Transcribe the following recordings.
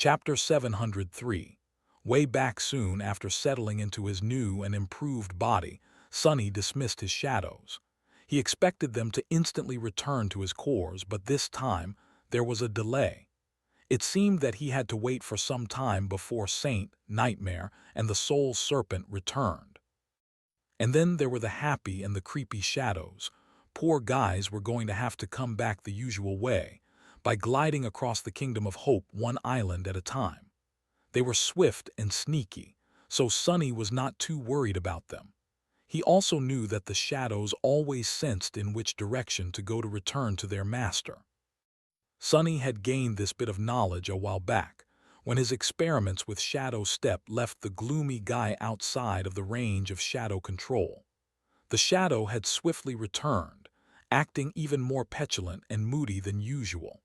Chapter 703. Way back soon after settling into his new and improved body, Sonny dismissed his shadows. He expected them to instantly return to his cores, but this time there was a delay. It seemed that he had to wait for some time before Saint, Nightmare, and the Soul Serpent returned. And then there were the happy and the creepy shadows. Poor guys were going to have to come back the usual way, by gliding across the Kingdom of Hope one island at a time. They were swift and sneaky, so Sonny was not too worried about them. He also knew that the shadows always sensed in which direction to go to return to their master. Sonny had gained this bit of knowledge a while back, when his experiments with Shadow Step left the gloomy guy outside of the range of shadow control. The shadow had swiftly returned, acting even more petulant and moody than usual.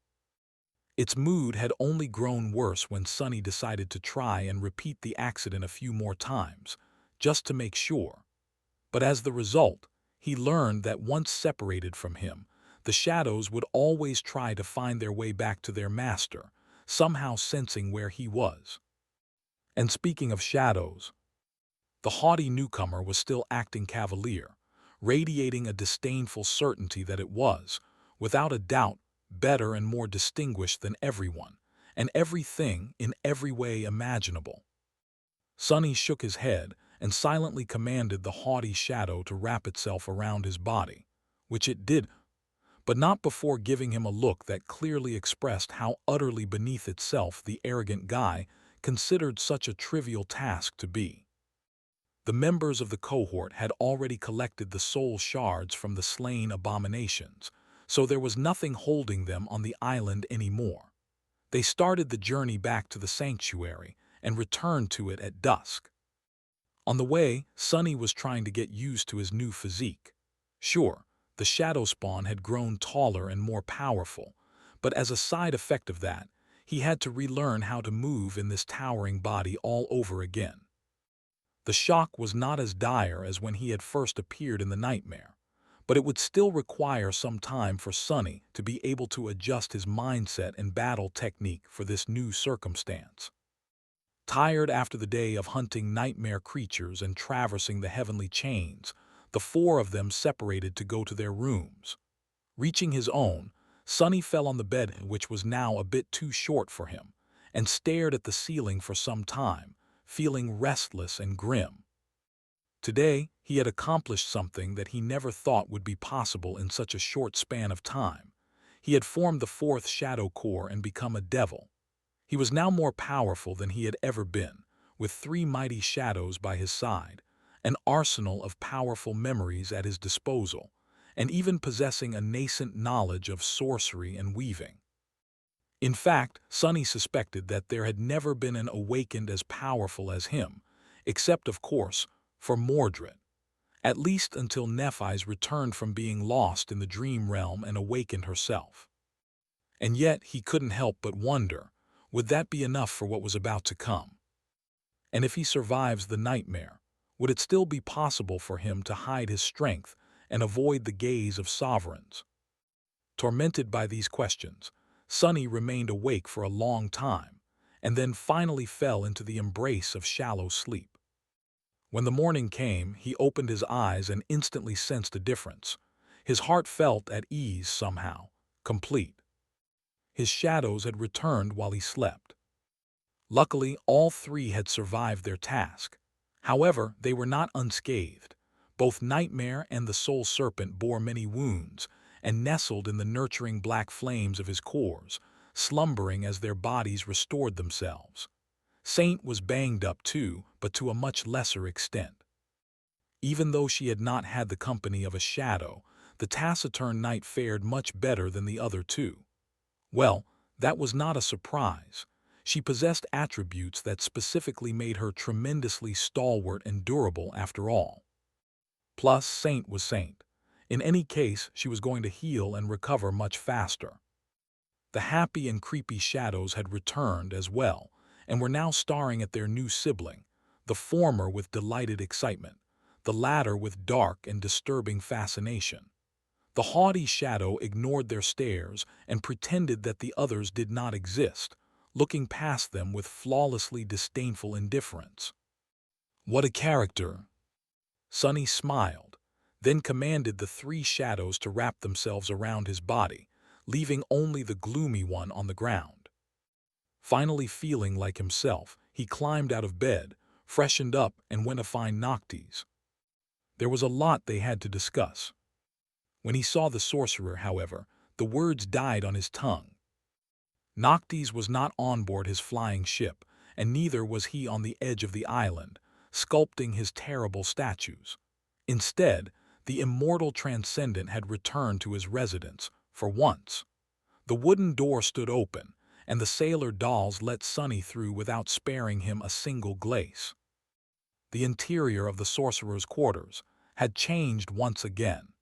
Its mood had only grown worse when Sonny decided to try and repeat the accident a few more times, just to make sure. But as the result, he learned that once separated from him, the shadows would always try to find their way back to their master, somehow sensing where he was. And speaking of shadows, the haughty newcomer was still acting cavalier, radiating a disdainful certainty that it was, without a doubt, better and more distinguished than everyone, and everything in every way imaginable. Sonny shook his head and silently commanded the haughty shadow to wrap itself around his body, which it did, but not before giving him a look that clearly expressed how utterly beneath itself the arrogant guy considered such a trivial task to be. The members of the cohort had already collected the soul shards from the slain abominations, so there was nothing holding them on the island anymore. They started the journey back to the sanctuary and returned to it at dusk. On the way, Sonny was trying to get used to his new physique. Sure, the shadow spawn had grown taller and more powerful, but as a side effect of that, he had to relearn how to move in this towering body all over again. The shock was not as dire as when he had first appeared in the nightmare, but it would still require some time for Sonny to be able to adjust his mindset and battle technique for this new circumstance. Tired after the day of hunting nightmare creatures and traversing the heavenly chains, the four of them separated to go to their rooms. Reaching his own, Sonny fell on the bed, which was now a bit too short for him, and stared at the ceiling for some time, feeling restless and grim. Today, he had accomplished something that he never thought would be possible in such a short span of time. He had formed the fourth shadow core and become a devil. He was now more powerful than he had ever been, with three mighty shadows by his side, an arsenal of powerful memories at his disposal, and even possessing a nascent knowledge of sorcery and weaving. In fact, Sonny suspected that there had never been an awakened as powerful as him, except, of course, for Mordred, at least until Nephis returned from being lost in the dream realm and awakened herself. And yet he couldn't help but wonder, would that be enough for what was about to come? And if he survives the nightmare, would it still be possible for him to hide his strength and avoid the gaze of sovereigns? Tormented by these questions, Sonny remained awake for a long time, and then finally fell into the embrace of shallow sleep. When the morning came, he opened his eyes and instantly sensed a difference. His heart felt at ease somehow, complete. His shadows had returned while he slept. Luckily, all three had survived their task. However, they were not unscathed. Both Nightmare and the Soul Serpent bore many wounds and nestled in the nurturing black flames of his cores, slumbering as their bodies restored themselves. Saint was banged up too, but to a much lesser extent. Even though she had not had the company of a shadow, the taciturn knight fared much better than the other two. Well, that was not a surprise. She possessed attributes that specifically made her tremendously stalwart and durable after all. Plus, Saint was Saint. In any case, she was going to heal and recover much faster. The happy and creepy shadows had returned as well, and were now staring at their new sibling, the former with delighted excitement, the latter with dark and disturbing fascination. The haughty shadow ignored their stares and pretended that the others did not exist, looking past them with flawlessly disdainful indifference. "What a character!" Sunny smiled, then commanded the three shadows to wrap themselves around his body, leaving only the gloomy one on the ground. Finally feeling like himself, he climbed out of bed, freshened up, and went to find Noctis. There was a lot they had to discuss. When he saw the sorcerer, however, the words died on his tongue. Noctis was not on board his flying ship, and neither was he on the edge of the island, sculpting his terrible statues. Instead, the immortal transcendent had returned to his residence, for once. The wooden door stood open, and the sailor dolls let Sunny through without sparing him a single glace. The interior of the sorcerer's quarters had changed once again.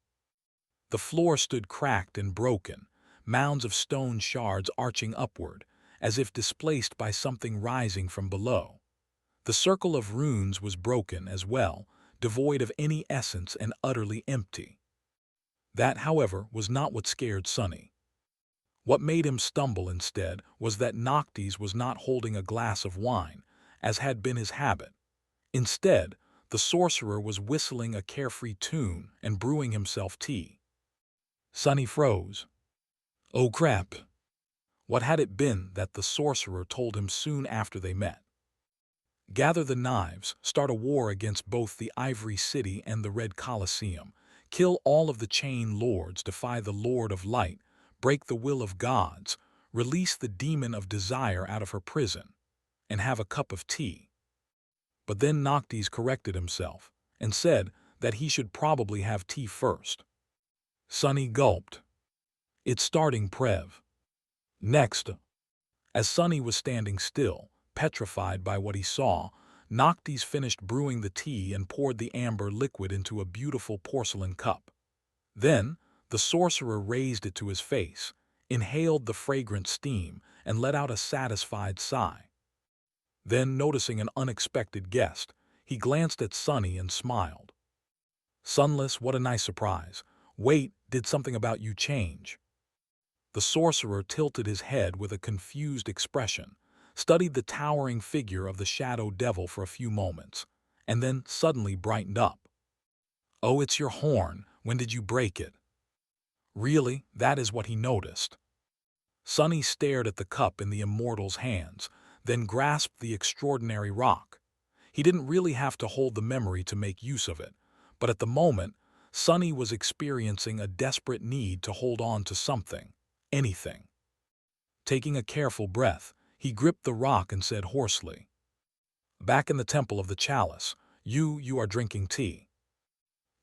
The floor stood cracked and broken, mounds of stone shards arching upward, as if displaced by something rising from below. The circle of runes was broken as well, devoid of any essence and utterly empty. That, however, was not what scared Sunny. What made him stumble instead was that Noctis was not holding a glass of wine, as had been his habit. Instead, the sorcerer was whistling a carefree tune and brewing himself tea. Sunny froze. Oh crap! What had it been that the sorcerer told him soon after they met? Gather the knives, start a war against both the Ivory City and the Red Colosseum, kill all of the chain lords, defy the Lord of Light, break the will of gods, release the demon of desire out of her prison, and have a cup of tea. But then Noctis corrected himself and said that he should probably have tea first. Sunny gulped. It's starting, Prev. Next. As Sunny was standing still, petrified by what he saw, Noctis finished brewing the tea and poured the amber liquid into a beautiful porcelain cup. Then, the sorcerer raised it to his face, inhaled the fragrant steam, and let out a satisfied sigh. Then, noticing an unexpected guest, he glanced at Sunny and smiled. "Sunless, what a nice surprise. Wait, did something about you change?" The sorcerer tilted his head with a confused expression, studied the towering figure of the shadow devil for a few moments, and then suddenly brightened up. "Oh, it's your horn. When did you break it?" Really, that is what he noticed. Sunny stared at the cup in the immortal's hands, then grasped the extraordinary rock. He didn't really have to hold the memory to make use of it, but at the moment, Sunny was experiencing a desperate need to hold on to something, anything. Taking a careful breath, he gripped the rock and said hoarsely, "Back in the Temple of the Chalice, you are drinking tea."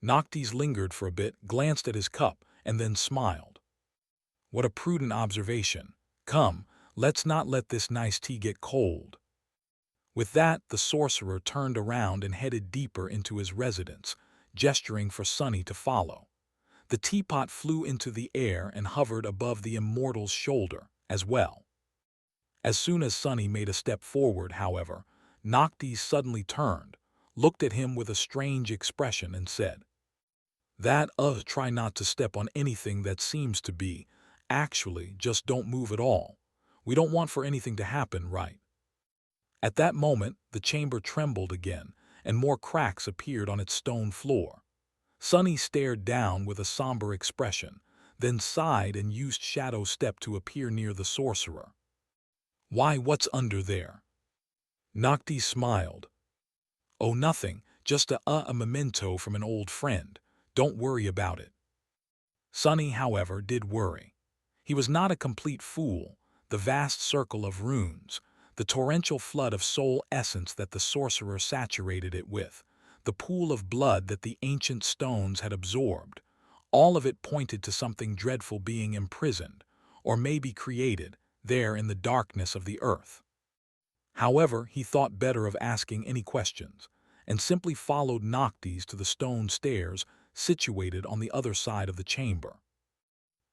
Noctis lingered for a bit, glanced at his cup, and then smiled. "What a prudent observation. Come, let's not let this nice tea get cold." With that, the sorcerer turned around and headed deeper into his residence, gesturing for Sunny to follow. The teapot flew into the air and hovered above the immortal's shoulder as well. As soon as Sunny made a step forward, however, Noctis suddenly turned, looked at him with a strange expression, and said, Try not to step on anything that seems to be. Actually, just don't move at all. We don't want for anything to happen, right?" At that moment, the chamber trembled again, and more cracks appeared on its stone floor. Sunny stared down with a somber expression, then sighed and used Shadow Step to appear near the sorcerer. "Why, what's under there?" Noctis smiled. "Oh, nothing, just a memento from an old friend. Don't worry about it." Sunny, however, did worry. He was not a complete fool. The vast circle of runes, the torrential flood of soul essence that the sorcerer saturated it with, the pool of blood that the ancient stones had absorbed, all of it pointed to something dreadful being imprisoned, or maybe created, there in the darkness of the earth. However, he thought better of asking any questions, and simply followed Noctis to the stone stairs situated on the other side of the chamber.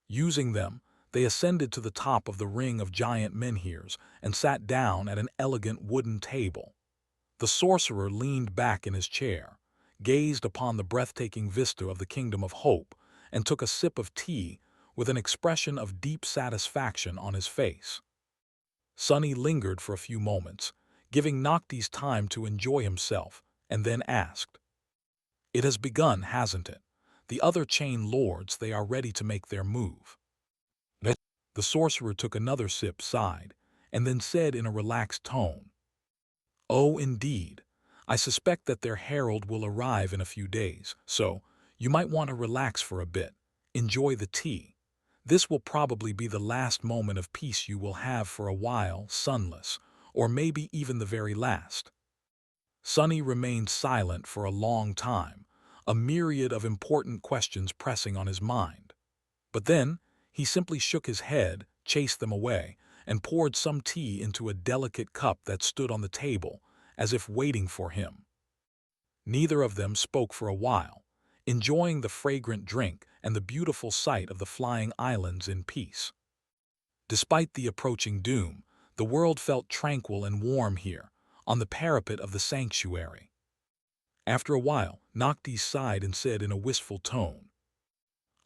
Using them, they ascended to the top of the ring of giant menhirs and sat down at an elegant wooden table. The sorcerer leaned back in his chair, gazed upon the breathtaking vista of the Kingdom of Hope, and took a sip of tea with an expression of deep satisfaction on his face. Sunny lingered for a few moments, giving Noctis time to enjoy himself, and then asked, "It has begun, hasn't it? The other chain lords, they are ready to make their move." The sorcerer took another sip, sighed, and then said in a relaxed tone, "Oh, indeed. I suspect that their herald will arrive in a few days, so you might want to relax for a bit. Enjoy the tea. This will probably be the last moment of peace you will have for a while, Sunless, or maybe even the very last." Sunny remained silent for a long time, a myriad of important questions pressing on his mind. But then, he simply shook his head, chased them away, and poured some tea into a delicate cup that stood on the table, as if waiting for him. Neither of them spoke for a while, enjoying the fragrant drink and the beautiful sight of the flying islands in peace. Despite the approaching doom, the world felt tranquil and warm here, on the parapet of the sanctuary. After a while, Noctis sighed and said in a wistful tone,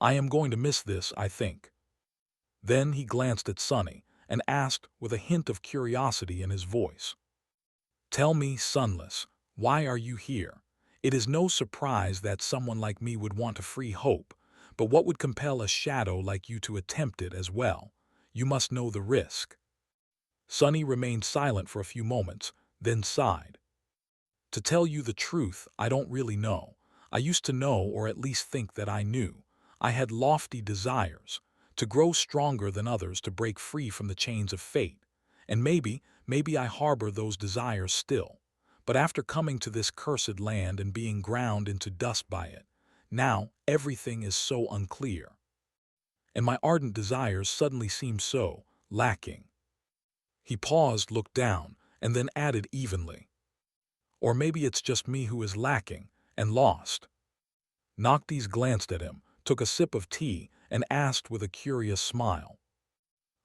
"I am going to miss this, I think." Then he glanced at Sunny and asked with a hint of curiosity in his voice, "Tell me, Sunless, why are you here? It is no surprise that someone like me would want to free Hope, but what would compel a shadow like you to attempt it as well? You must know the risk." Sunny remained silent for a few moments, then sighed. "To tell you the truth, I don't really know. I used to know, or at least think that I knew. I had lofty desires, to grow stronger than others, to break free from the chains of fate. And maybe I harbor those desires still. But after coming to this cursed land and being ground into dust by it, now everything is so unclear. And my ardent desires suddenly seem so lacking." He paused, looked down, and then added evenly, "Or maybe it's just me who is lacking and lost." Noctis glanced at him, took a sip of tea, and asked with a curious smile,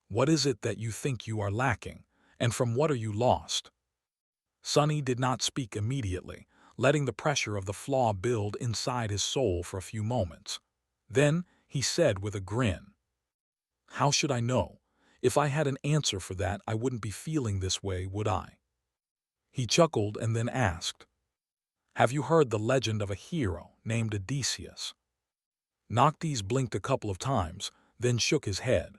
"What is it that you think you are lacking, and from what are you lost?" Sunny did not speak immediately, letting the pressure of the flaw build inside his soul for a few moments. Then he said with a grin, "How should I know? If I had an answer for that, I wouldn't be feeling this way, would I?" He chuckled and then asked, "Have you heard the legend of a hero named Odysseus?" Noctis blinked a couple of times, then shook his head.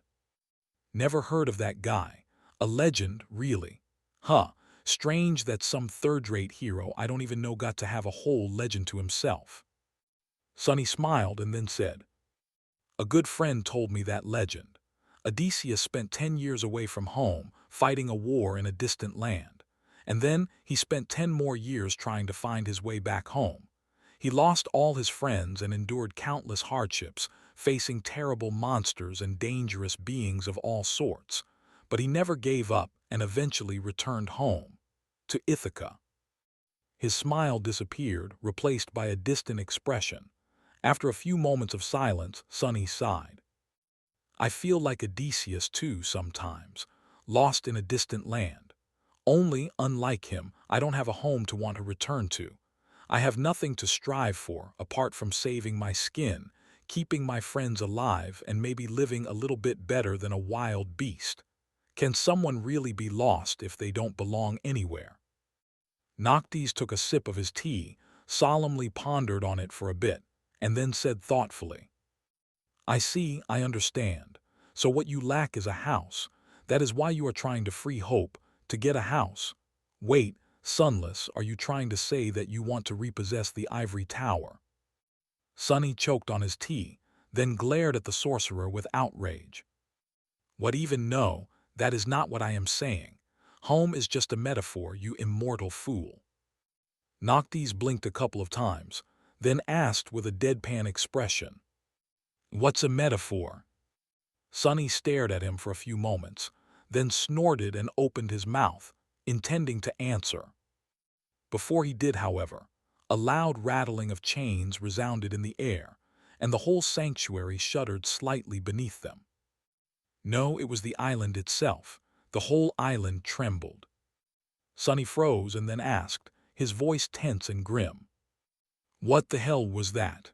"Never heard of that guy. A legend, really? Huh, strange that some third-rate hero I don't even know got to have a whole legend to himself." Sunny smiled and then said, "A good friend told me that legend. Odysseus spent 10 years away from home, fighting a war in a distant land. And then he spent 10 more years trying to find his way back home. He lost all his friends and endured countless hardships, facing terrible monsters and dangerous beings of all sorts. But he never gave up and eventually returned home, to Ithaca." His smile disappeared, replaced by a distant expression. After a few moments of silence, Sunny sighed. "I feel like Odysseus too sometimes, lost in a distant land. Only, unlike him, I don't have a home to want to return to. I have nothing to strive for apart from saving my skin, keeping my friends alive, and maybe living a little bit better than a wild beast. Can someone really be lost if they don't belong anywhere?" Noctis took a sip of his tea, solemnly pondered on it for a bit, and then said thoughtfully, "I see, I understand. So what you lack is a house. That is why you are trying to free Hope, to get a house. Wait, Sunless, are you trying to say that you want to repossess the ivory tower?" Sunny choked on his tea, then glared at the sorcerer with outrage. "What even? No, that is not what I am saying. Home is just a metaphor, you immortal fool." Noctis blinked a couple of times, then asked with a deadpan expression, "What's a metaphor?" Sunny stared at him for a few moments, then snorted and opened his mouth, intending to answer. Before he did, however, a loud rattling of chains resounded in the air, and the whole sanctuary shuddered slightly beneath them. No, it was the island itself. The whole island trembled. Sunny froze and then asked, his voice tense and grim, "What the hell was that?"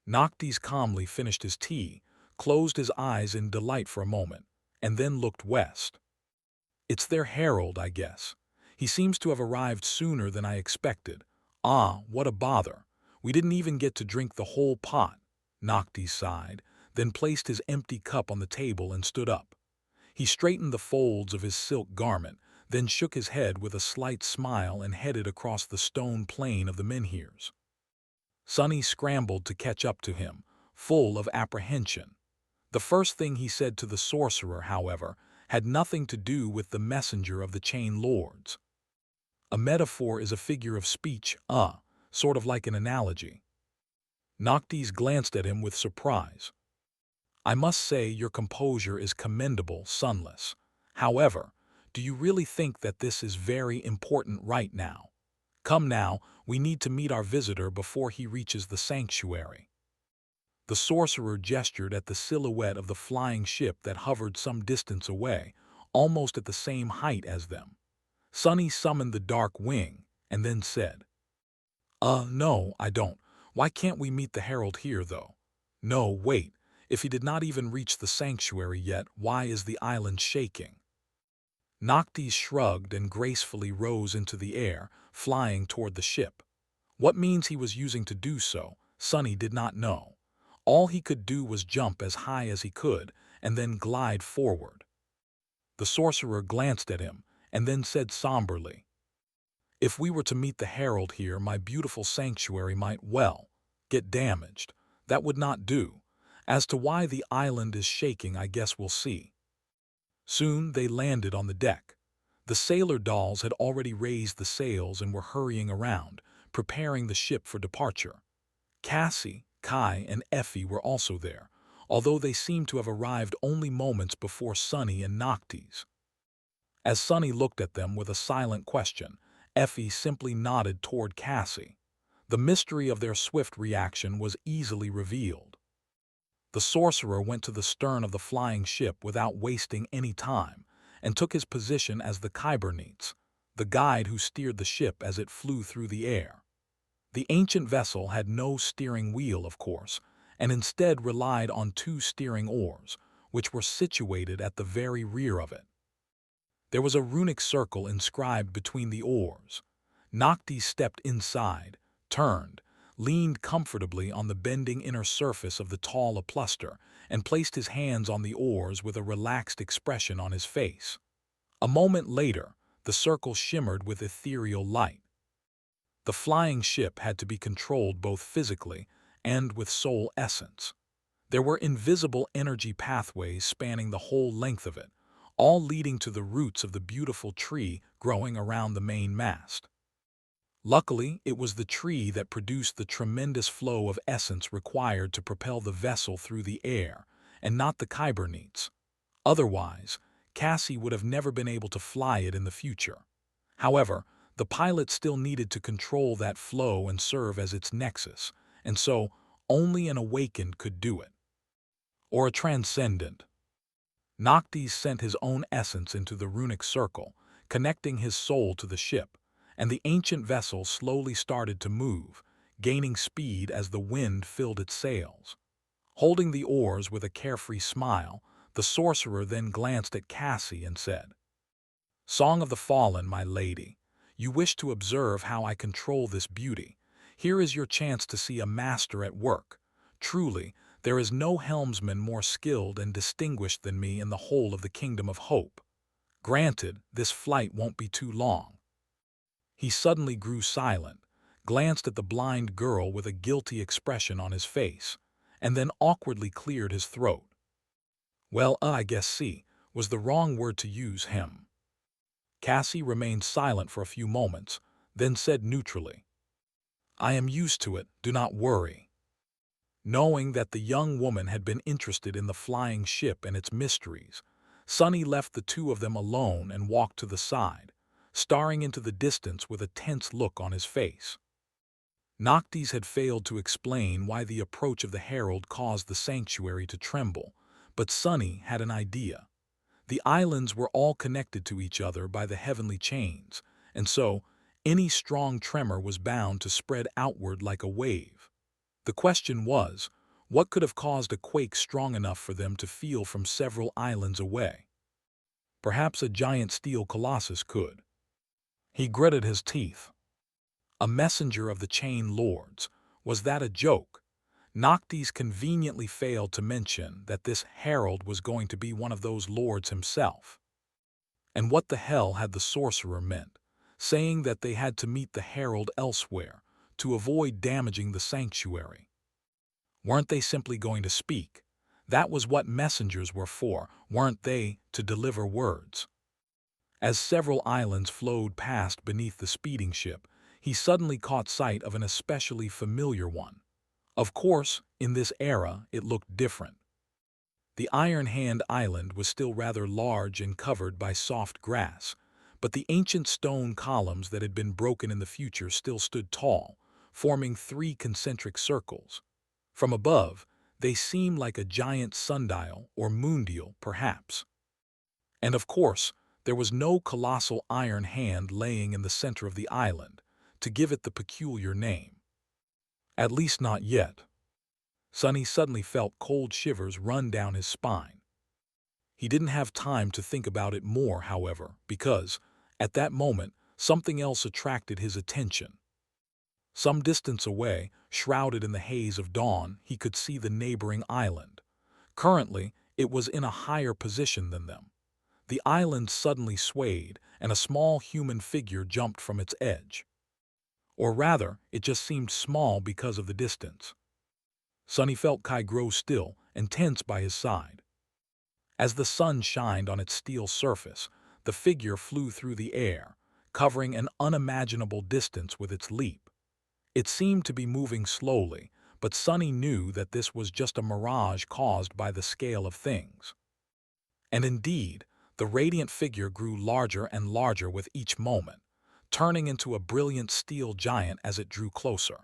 Noctis calmly finished his tea, closed his eyes in delight for a moment, and then looked west. It's their herald, I guess. He seems to have arrived sooner than I expected. Ah, what a bother. We didn't even get to drink the whole pot. Noctis sighed, then placed his empty cup on the table and stood up. He straightened the folds of his silk garment, then shook his head with a slight smile and headed across the stone plain of the menhirs. Sonny scrambled to catch up to him, full of apprehension. The first thing he said to the sorcerer, however, had nothing to do with the messenger of the chain lords. A metaphor is a figure of speech, sort of like an analogy. Noctis glanced at him with surprise. I must say your composure is commendable, Sunless. However, do you really think that this is very important right now? Come now, we need to meet our visitor before he reaches the sanctuary. The sorcerer gestured at the silhouette of the flying ship that hovered some distance away, almost at the same height as them. Sonny summoned the dark wing, and then said, no, I don't. Why can't we meet the herald here, though? No, wait. If he did not even reach the sanctuary yet, why is the island shaking? Noctis shrugged and gracefully rose into the air, flying toward the ship. What means he was using to do so, Sonny did not know. All he could do was jump as high as he could, and then glide forward. The sorcerer glanced at him, and then said somberly, if we were to meet the herald here, my beautiful sanctuary might, well, get damaged. That would not do. As to why the island is shaking, I guess we'll see. Soon they landed on the deck. The sailor dolls had already raised the sails and were hurrying around, preparing the ship for departure. Cassie, Kai, and Effie were also there, although they seemed to have arrived only moments before Sonny and Noctis. As Sonny looked at them with a silent question, Effie simply nodded toward Cassie. The mystery of their swift reaction was easily revealed. The sorcerer went to the stern of the flying ship without wasting any time, and took his position as the Kybernetes, the guide who steered the ship as it flew through the air. The ancient vessel had no steering wheel, of course, and instead relied on 2 steering oars, which were situated at the very rear of it. There was a runic circle inscribed between the oars. Noctis stepped inside, turned, leaned comfortably on the bending inner surface of the tall apluster, and placed his hands on the oars with a relaxed expression on his face. A moment later, the circle shimmered with ethereal light. The flying ship had to be controlled both physically and with soul essence. There were invisible energy pathways spanning the whole length of it, all leading to the roots of the beautiful tree growing around the main mast. Luckily, it was the tree that produced the tremendous flow of essence required to propel the vessel through the air, and not the Kybernetes. Otherwise, Cassie would have never been able to fly it in the future. However, the pilot still needed to control that flow and serve as its nexus, and so only an awakened could do it. Or a transcendent. Noctis sent his own essence into the runic circle, connecting his soul to the ship, and the ancient vessel slowly started to move, gaining speed as the wind filled its sails. Holding the oars with a carefree smile, the sorcerer then glanced at Cassie and said, Song of the Fallen, my lady, you wish to observe how I control this beauty. Here is your chance to see a master at work. Truly, there is no helmsman more skilled and distinguished than me in the whole of the Kingdom of Hope. Granted, this flight won't be too long. He suddenly grew silent, glanced at the blind girl with a guilty expression on his face, and then awkwardly cleared his throat. Well, I guess "see" was the wrong word to use, him. Cassie remained silent for a few moments, then said neutrally, I am used to it, do not worry. Knowing that the young woman had been interested in the flying ship and its mysteries, Sonny left the two of them alone and walked to the side, staring into the distance with a tense look on his face. Noctis had failed to explain why the approach of the herald caused the sanctuary to tremble, but Sonny had an idea. The islands were all connected to each other by the heavenly chains, and so any strong tremor was bound to spread outward like a wave. The question was, what could have caused a quake strong enough for them to feel from several islands away? Perhaps a giant steel colossus could. He gritted his teeth. A messenger of the chain lords. Was that a joke? Noctis conveniently failed to mention that this herald was going to be one of those lords himself. And what the hell had the sorcerer meant, saying that they had to meet the herald elsewhere to avoid damaging the sanctuary? Weren't they simply going to speak? That was what messengers were for, weren't they, to deliver words? As several islands flowed past beneath the speeding ship, he suddenly caught sight of an especially familiar one. Of course, in this era, it looked different. The Iron Hand Island was still rather large and covered by soft grass, but the ancient stone columns that had been broken in the future still stood tall, forming 3 concentric circles. From above, they seemed like a giant sundial or moondial, perhaps. And of course, there was no colossal iron hand laying in the center of the island to give it the peculiar name. At least not yet. Sonny suddenly felt cold shivers run down his spine. He didn't have time to think about it more, however, because, at that moment, something else attracted his attention. Some distance away, shrouded in the haze of dawn, he could see the neighboring island. Currently, it was in a higher position than them. The island suddenly swayed, and a small human figure jumped from its edge. Or rather, it just seemed small because of the distance. Sonny felt Kai grow still and tense by his side. As the sun shined on its steel surface, the figure flew through the air, covering an unimaginable distance with its leap. It seemed to be moving slowly, but Sonny knew that this was just a mirage caused by the scale of things. And indeed, the radiant figure grew larger and larger with each moment, turning into a brilliant steel giant as it drew closer.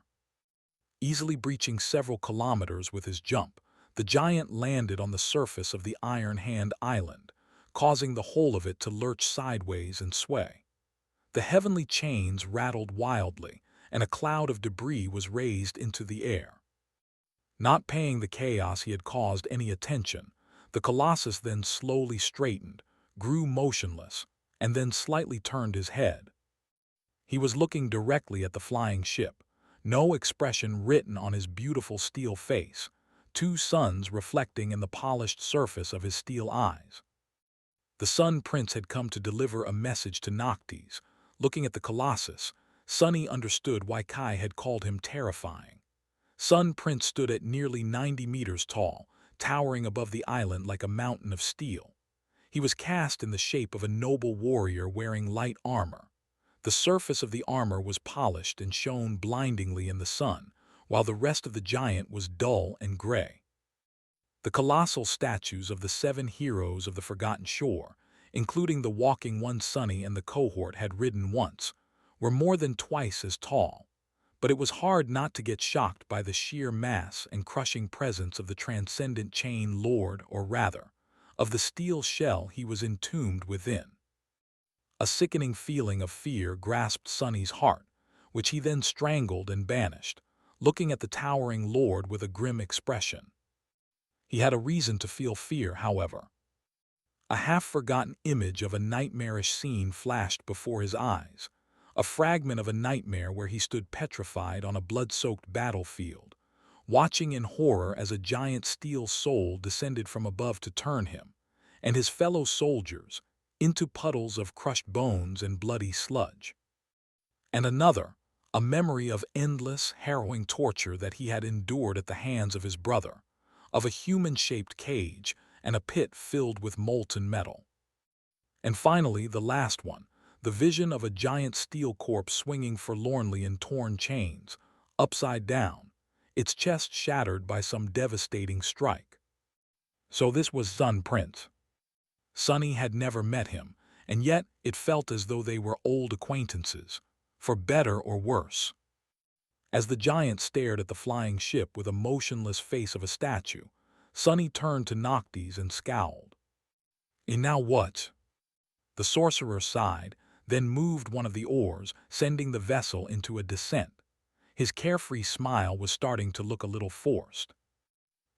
Easily breaching several kilometers with his jump, the giant landed on the surface of the Iron Hand Island, causing the whole of it to lurch sideways and sway. The heavenly chains rattled wildly, and a cloud of debris was raised into the air. Not paying the chaos he had caused any attention, the colossus then slowly straightened, grew motionless, and then slightly turned his head. He was looking directly at the flying ship, no expression written on his beautiful steel face, 2 suns reflecting in the polished surface of his steel eyes. The Sun Prince had come to deliver a message to Noctis. Looking at the Colossus, Sonny understood why Kai had called him terrifying. Sun Prince stood at nearly 90 meters tall, towering above the island like a mountain of steel. He was cast in the shape of a noble warrior wearing light armor. The surface of the armor was polished and shone blindingly in the sun, while the rest of the giant was dull and gray. The colossal statues of the 7 heroes of the Forgotten Shore, including the walking one Sonny and the cohort had ridden once, were more than twice as tall, but it was hard not to get shocked by the sheer mass and crushing presence of the transcendent chain lord, or rather, of the steel shell he was entombed within. A sickening feeling of fear grasped Sonny's heart, which he then strangled and banished, looking at the towering lord with a grim expression. He had a reason to feel fear, however. A half-forgotten image of a nightmarish scene flashed before his eyes, a fragment of a nightmare where he stood petrified on a blood-soaked battlefield, watching in horror as a giant steel soul descended from above to turn him, and his fellow soldiers, into puddles of crushed bones and bloody sludge. And another, a memory of endless, harrowing torture that he had endured at the hands of his brother, of a human-shaped cage and a pit filled with molten metal. And finally, the last one, the vision of a giant steel corpse swinging forlornly in torn chains, upside down, its chest shattered by some devastating strike. So this was Sun Prince. Sonny had never met him, and yet it felt as though they were old acquaintances, for better or worse. As the giant stared at the flying ship with a motionless face of a statue, Sonny turned to Noctis and scowled. "And now what?" The sorcerer sighed, then moved one of the oars, sending the vessel into a descent. His carefree smile was starting to look a little forced.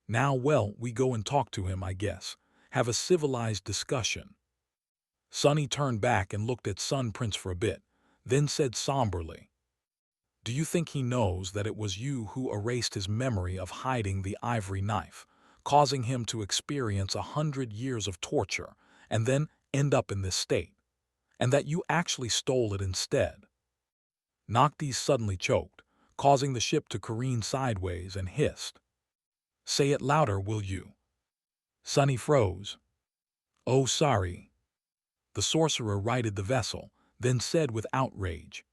"Now, well, we go and talk to him, I guess. Have a civilized discussion." Sunny turned back and looked at Sun Prince for a bit, then said somberly, "Do you think he knows that it was you who erased his memory of hiding the ivory knife, causing him to experience 100 years of torture and then end up in this state, and that you actually stole it instead?" Noctis suddenly choked, causing the ship to careen sideways, and hissed, "Say it louder, will you?" Sunny froze. "Oh, sorry." The sorcerer righted the vessel, then said with outrage,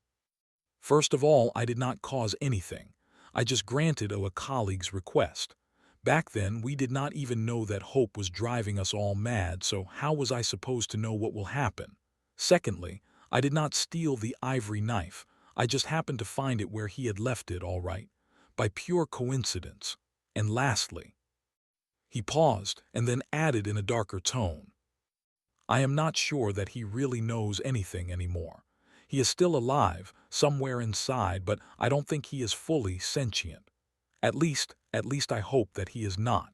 "First of all, I did not cause anything. I just granted a colleague's request. Back then, we did not even know that hope was driving us all mad, so how was I supposed to know what will happen? Secondly, I did not steal the ivory knife. I just happened to find it where he had left it, all right, by pure coincidence. And lastly," he paused and then added in a darker tone, "I am not sure that he really knows anything anymore. He is still alive, somewhere inside, but I don't think he is fully sentient. At least I hope that he is not."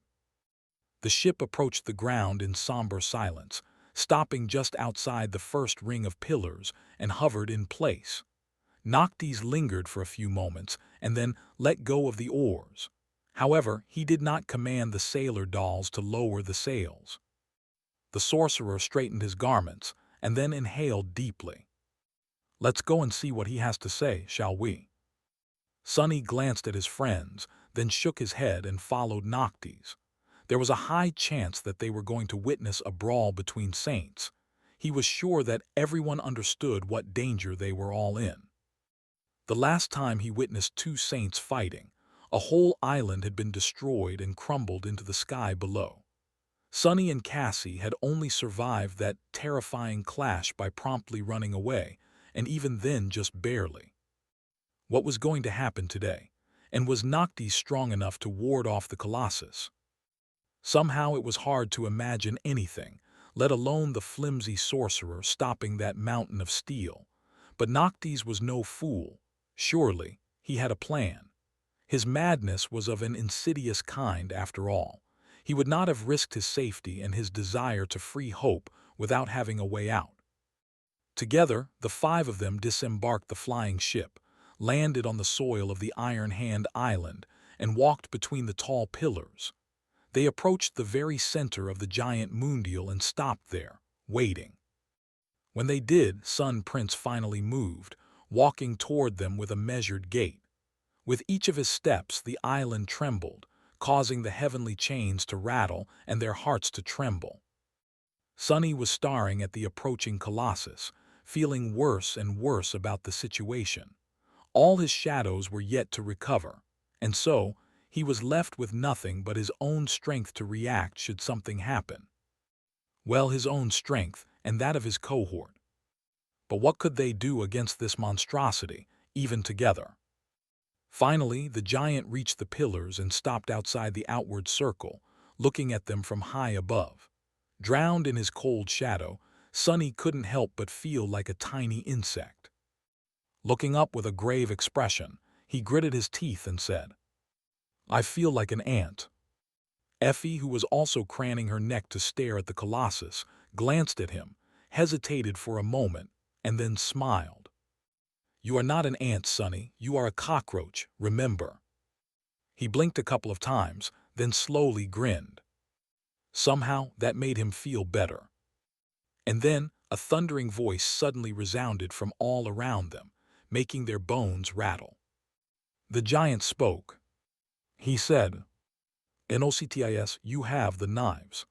The ship approached the ground in somber silence, stopping just outside the first ring of pillars, and hovered in place. Noctis lingered for a few moments and then let go of the oars. However, he did not command the sailor dolls to lower the sails. The sorcerer straightened his garments and then inhaled deeply. "Let's go and see what he has to say, shall we?" Sunny glanced at his friends, then shook his head and followed Noctis. There was a high chance that they were going to witness a brawl between saints. He was sure that everyone understood what danger they were all in. The last time he witnessed two saints fighting, a whole island had been destroyed and crumbled into the sky below. Sunny and Cassie had only survived that terrifying clash by promptly running away, and even then just barely. What was going to happen today? And was Noctis strong enough to ward off the Colossus? Somehow it was hard to imagine anything, let alone the flimsy sorcerer stopping that mountain of steel. But Noctis was no fool. Surely, he had a plan. His madness was of an insidious kind after all. He would not have risked his safety and his desire to free Hope without having a way out. Together, the five of them disembarked the flying ship, landed on the soil of the Iron Hand Island, and walked between the tall pillars. They approached the very center of the giant moondial and stopped there, waiting. When they did, Sun Prince finally moved, walking toward them with a measured gait. With each of his steps, the island trembled, causing the heavenly chains to rattle and their hearts to tremble. Sunny was staring at the approaching Colossus, feeling worse and worse about the situation. All his shadows were yet to recover, and so he was left with nothing but his own strength to react should something happen. Well, his own strength and that of his cohort. But what could they do against this monstrosity, even together? Finally, the giant reached the pillars and stopped outside the outward circle, looking at them from high above. Drowned in his cold shadow, Sunny couldn't help but feel like a tiny insect. Looking up with a grave expression, he gritted his teeth and said, "I feel like an ant." Effie, who was also craning her neck to stare at the Colossus, glanced at him, hesitated for a moment, and then smiled. "You are not an ant, Sunny. You are a cockroach, remember." He blinked a couple of times, then slowly grinned. Somehow, that made him feel better. And then, a thundering voice suddenly resounded from all around them, making their bones rattle. The giant spoke. He said, "Noctis, you have the knives."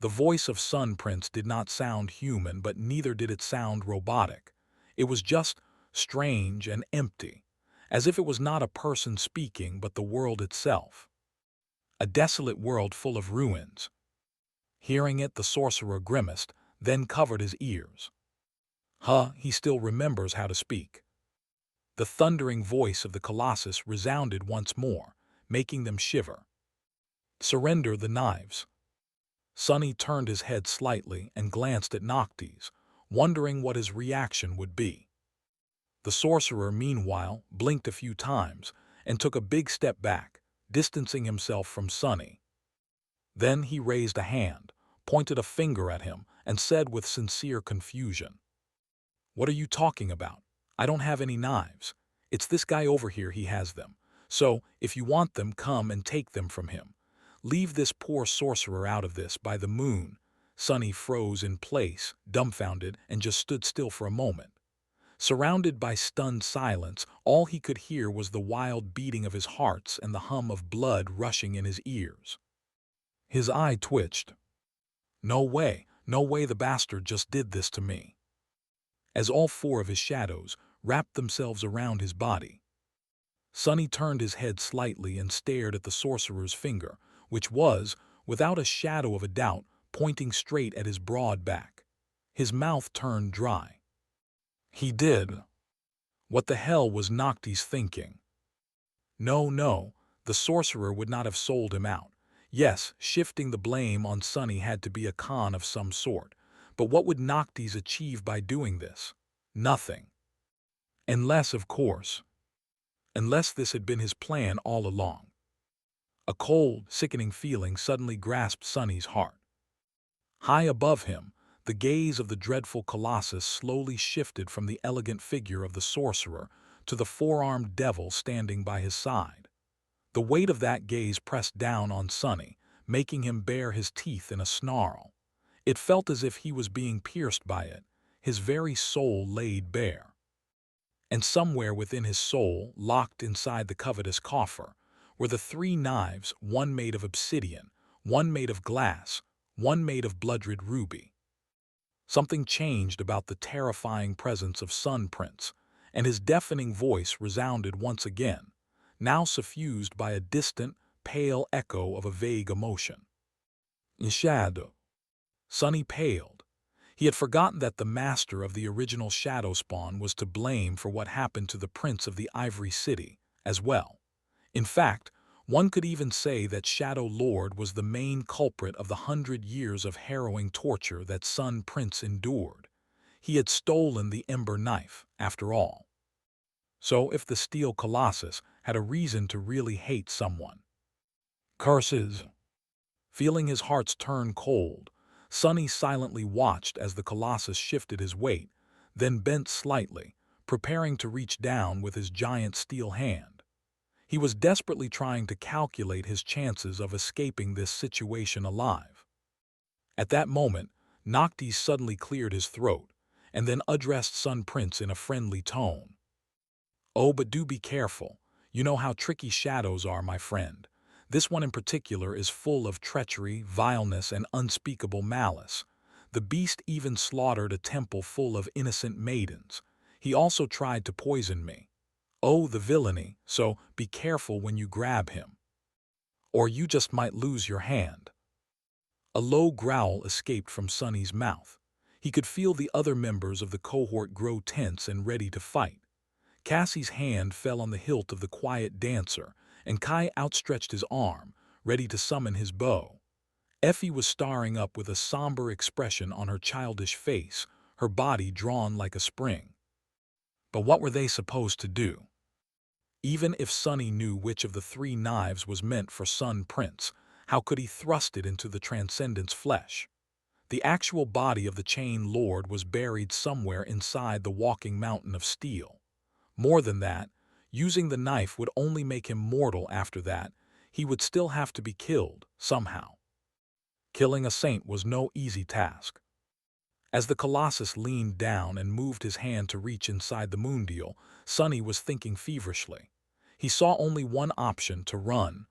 The voice of Sun Prince did not sound human, but neither did it sound robotic. It was just strange and empty, as if it was not a person speaking but the world itself. A desolate world full of ruins. Hearing it, the sorcerer grimaced, then covered his ears. He still remembers how to speak. The thundering voice of the Colossus resounded once more, making them shiver. "Surrender the knives." Sunny turned his head slightly and glanced at Noctis, wondering what his reaction would be. The sorcerer, meanwhile, blinked a few times and took a big step back, distancing himself from Sunny. Then he raised a hand, pointed a finger at him, and said with sincere confusion, "What are you talking about? I don't have any knives. It's this guy over here, he has them. So, if you want them, come and take them from him. Leave this poor sorcerer out of this, by the moon." Sonny froze in place, dumbfounded, and just stood still for a moment. Surrounded by stunned silence, all he could hear was the wild beating of his heart and the hum of blood rushing in his ears. His eye twitched. No way the bastard just did this to me. As all four of his shadows wrapped themselves around his body, Sonny turned his head slightly and stared at the sorcerer's finger, which was, without a shadow of a doubt, pointing straight at his broad back. His mouth turned dry. He did. What the hell was Noctis thinking? No, the sorcerer would not have sold him out. Yes, shifting the blame on Sonny had to be a con of some sort, but what would Noctis achieve by doing this? Nothing. Unless, of course, unless this had been his plan all along. A cold, sickening feeling suddenly grasped Sonny's heart. High above him, the gaze of the dreadful colossus slowly shifted from the elegant figure of the sorcerer to the four-armed devil standing by his side. The weight of that gaze pressed down on Sonny, making him bare his teeth in a snarl. It felt as if he was being pierced by it, his very soul laid bare. And somewhere within his soul, locked inside the covetous coffer, were the three knives, one made of obsidian, one made of glass, one made of blood-red ruby. Something changed about the terrifying presence of Sun Prince, and his deafening voice resounded once again, now suffused by a distant, pale echo of a vague emotion. "In shadow." Sonny paled. He had forgotten that the master of the original Shadow Spawn was to blame for what happened to the Prince of the Ivory City, as well. In fact, one could even say that Shadow Lord was the main culprit of the 100 years of harrowing torture that Sun Prince endured. He had stolen the Ember Knife, after all. So if the Steel Colossus had a reason to really hate someone. Curses! Feeling his heart's turn cold, Sonny silently watched as the Colossus shifted his weight, then bent slightly, preparing to reach down with his giant steel hand. He was desperately trying to calculate his chances of escaping this situation alive. At that moment, Noctis suddenly cleared his throat, and then addressed Sun Prince in a friendly tone. "Oh, but do be careful. You know how tricky shadows are, my friend. This one in particular is full of treachery, vileness, and unspeakable malice. The beast even slaughtered a temple full of innocent maidens. He also tried to poison me. Oh, the villainy, so be careful when you grab him. Or you just might lose your hand." A low growl escaped from Sonny's mouth. He could feel the other members of the cohort grow tense and ready to fight. Cassie's hand fell on the hilt of the quiet dancer, and Kai outstretched his arm, ready to summon his bow. Effie was staring up with a somber expression on her childish face, her body drawn like a spring. But what were they supposed to do? Even if Sonny knew which of the three knives was meant for Sun Prince, how could he thrust it into the Transcendent's flesh? The actual body of the Chain Lord was buried somewhere inside the walking mountain of steel. More than that, using the knife would only make him mortal after that. He would still have to be killed, somehow. Killing a saint was no easy task. As the Colossus leaned down and moved his hand to reach inside the moondial, Sonny was thinking feverishly. He saw only one option: to run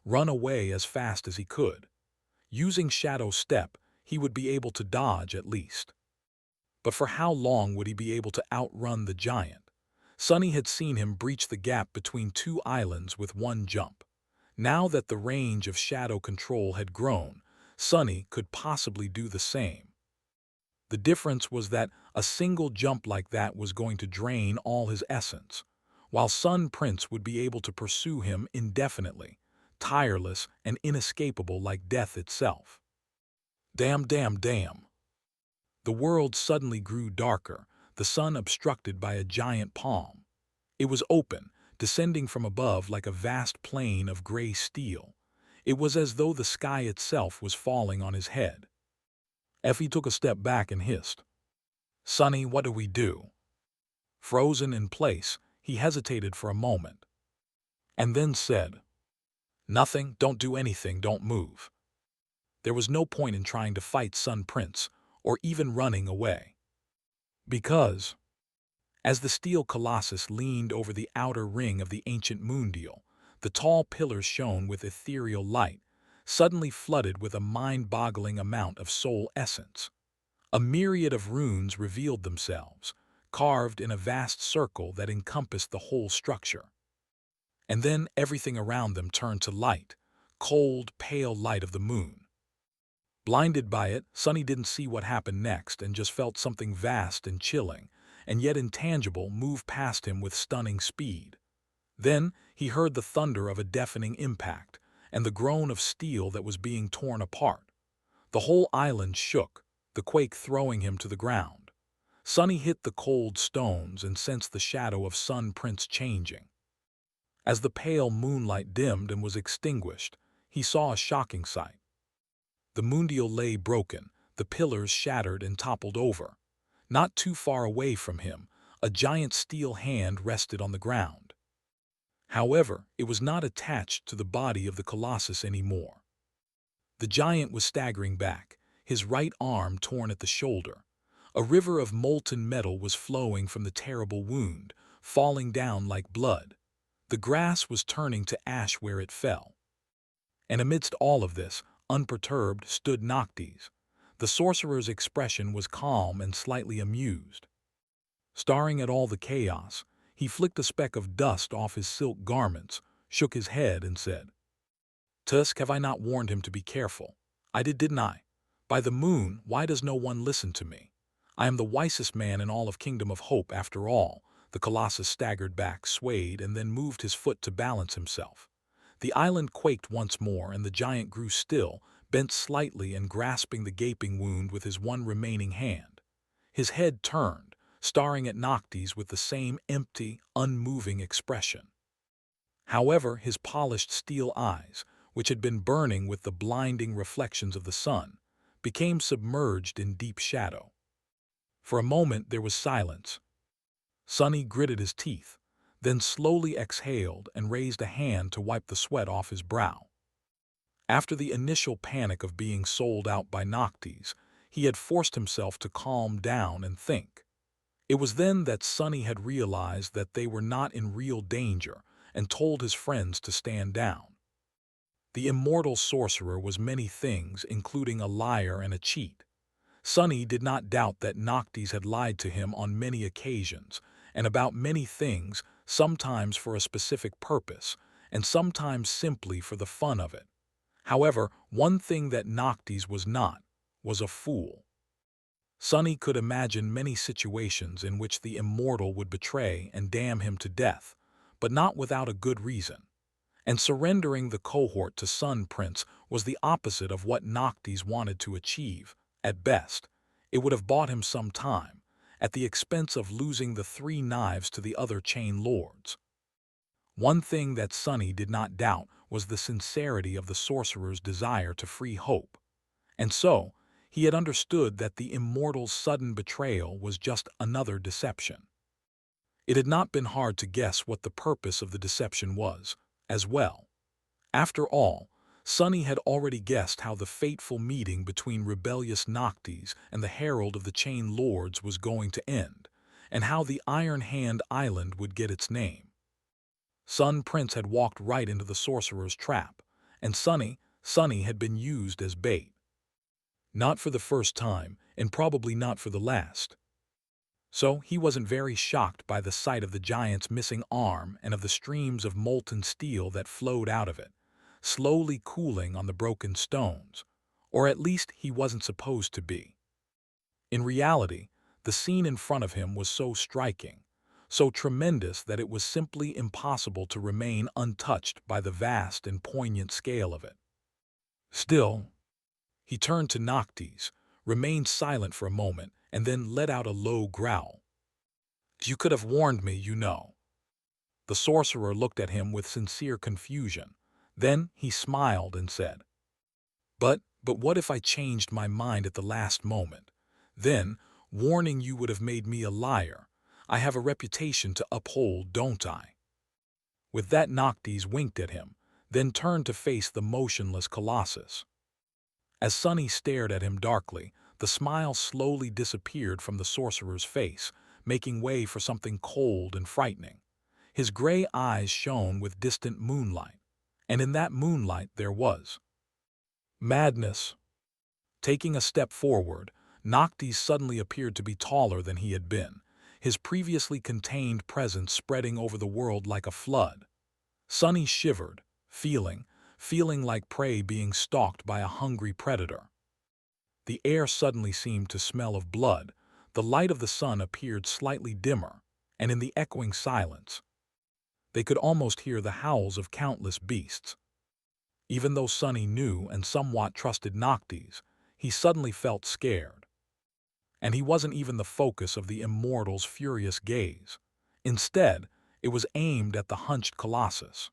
away as fast as he could. Using Shadow Step, he would be able to dodge at least. But for how long would he be able to outrun the giant? Sonny had seen him breach the gap between two islands with one jump. Now that the range of shadow control had grown, Sonny could possibly do the same. The difference was that a single jump like that was going to drain all his essence, while Sun Prince would be able to pursue him indefinitely, tireless and inescapable like death itself. Damn. The world suddenly grew darker, the sun obstructed by a giant palm. It was open, descending from above like a vast plain of gray steel. It was as though the sky itself was falling on his head. Effie took a step back and hissed, "Sonny, what do we do?" Frozen in place, he hesitated for a moment, and then said, "Nothing, don't do anything, don't move." There was no point in trying to fight Sun Prince, or even running away. Because, as the steel colossus leaned over the outer ring of the ancient moondial, the tall pillars shone with ethereal light, suddenly flooded with a mind-boggling amount of soul essence. A myriad of runes revealed themselves, carved in a vast circle that encompassed the whole structure. And then everything around them turned to light, cold, pale light of the moon. Blinded by it, Sonny didn't see what happened next and just felt something vast and chilling, and yet intangible, move past him with stunning speed. Then he heard the thunder of a deafening impact and the groan of steel that was being torn apart. The whole island shook, the quake throwing him to the ground. Sonny hit the cold stones and sensed the shadow of Sun Prince changing. As the pale moonlight dimmed and was extinguished, he saw a shocking sight. The moondial lay broken, the pillars shattered and toppled over. Not too far away from him, a giant steel hand rested on the ground. However, it was not attached to the body of the colossus anymore. The giant was staggering back, his right arm torn at the shoulder. A river of molten metal was flowing from the terrible wound, falling down like blood. The grass was turning to ash where it fell. And amidst all of this, unperturbed, stood Noctis. The sorcerer's expression was calm and slightly amused. Staring at all the chaos, he flicked a speck of dust off his silk garments, shook his head, and said, "Tusk, have I not warned him to be careful? I did, didn't I? By the moon, why does no one listen to me? I am the wisest man in all of Kingdom of Hope, after all." The colossus staggered back, swayed, and then moved his foot to balance himself. The island quaked once more, and the giant grew still, bent slightly and grasping the gaping wound with his one remaining hand. His head turned, staring at Noctis with the same empty, unmoving expression. However, his polished steel eyes, which had been burning with the blinding reflections of the sun, became submerged in deep shadow. For a moment there was silence. Sonny gritted his teeth, then slowly exhaled and raised a hand to wipe the sweat off his brow. After the initial panic of being sold out by Noctis, he had forced himself to calm down and think. It was then that Sonny had realized that they were not in real danger and told his friends to stand down. The immortal sorcerer was many things, including a liar and a cheat. Sonny did not doubt that Noctis had lied to him on many occasions, and about many things, sometimes for a specific purpose, and sometimes simply for the fun of it. However, one thing that Noctis was not was a fool. Sonny could imagine many situations in which the immortal would betray and damn him to death, but not without a good reason. And surrendering the cohort to Sun Prince was the opposite of what Noctis wanted to achieve. At best, it would have bought him some time, at the expense of losing the 3 knives to the other chain lords. One thing that Sonny did not doubt was the sincerity of the sorcerer's desire to free Hope. And so, he had understood that the immortal's sudden betrayal was just another deception. It had not been hard to guess what the purpose of the deception was, as well. After all, Sonny had already guessed how the fateful meeting between rebellious Noctis and the Herald of the Chain Lords was going to end, and how the Iron Hand Island would get its name. Sun Prince had walked right into the sorcerer's trap, and Sonny had been used as bait. Not for the first time, and probably not for the last. So he wasn't very shocked by the sight of the giant's missing arm and of the streams of molten steel that flowed out of it, slowly cooling on the broken stones, or at least he wasn't supposed to be. In reality, the scene in front of him was so striking, so tremendous that it was simply impossible to remain untouched by the vast and poignant scale of it. Still, he turned to Noctis, remained silent for a moment, and then let out a low growl. "You could have warned me, you know." The sorcerer looked at him with sincere confusion, Then he smiled and said, But what if I changed my mind at the last moment? Then, warning you would have made me a liar. I have a reputation to uphold, don't I?" With that, Noctis winked at him, then turned to face the motionless Colossus. As Sunny stared at him darkly, the smile slowly disappeared from the sorcerer's face, making way for something cold and frightening. His gray eyes shone with distant moonlight, and in that moonlight there was madness. Taking a step forward, Noctis suddenly appeared to be taller than he had been, his previously contained presence spreading over the world like a flood. Sunny shivered, feeling like prey being stalked by a hungry predator. The air suddenly seemed to smell of blood, the light of the sun appeared slightly dimmer, and in the echoing silence, they could almost hear the howls of countless beasts. Even though Sunny knew and somewhat trusted Noctis, he suddenly felt scared. And he wasn't even the focus of the immortal's furious gaze. Instead, it was aimed at the hunched Colossus.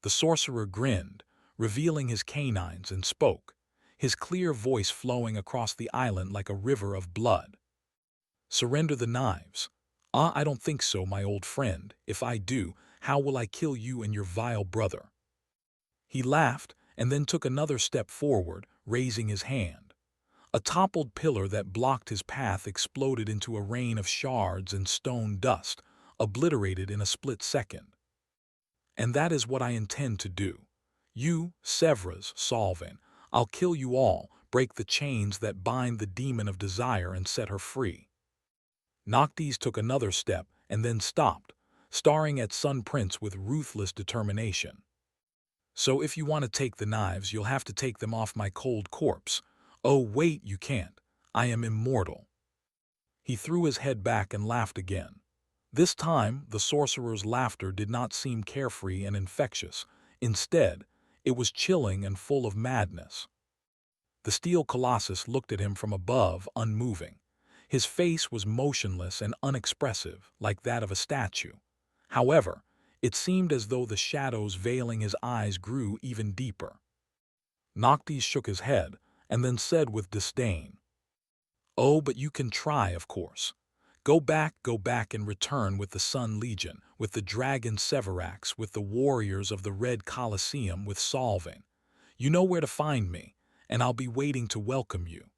The sorcerer grinned, revealing his canines, and spoke, his clear voice flowing across the island like a river of blood. "Surrender the knives." "Ah, I don't think so, my old friend. If I do, how will I kill you and your vile brother?" He laughed and then took another step forward, raising his hand. A toppled pillar that blocked his path exploded into a rain of shards and stone dust, obliterated in a split second. "And that is what I intend to do. You, Severus, Solvin, I'll kill you all, break the chains that bind the demon of desire and set her free." Noctis took another step and then stopped, staring at Sun Prince with ruthless determination. "So if you want to take the knives, you'll have to take them off my cold corpse. Oh, wait, you can't. I am immortal." He threw his head back and laughed again. This time, the sorcerer's laughter did not seem carefree and infectious. Instead, it was chilling and full of madness. The steel colossus looked at him from above, unmoving. His face was motionless and unexpressive, like that of a statue. However, it seemed as though the shadows veiling his eyes grew even deeper. Noctis shook his head and then said with disdain, "Oh, but you can try, of course. Go back and return with the Sun Legion, with the Dragon Severax, with the warriors of the Red Colosseum, with Solvin. You know where to find me, and I'll be waiting to welcome you."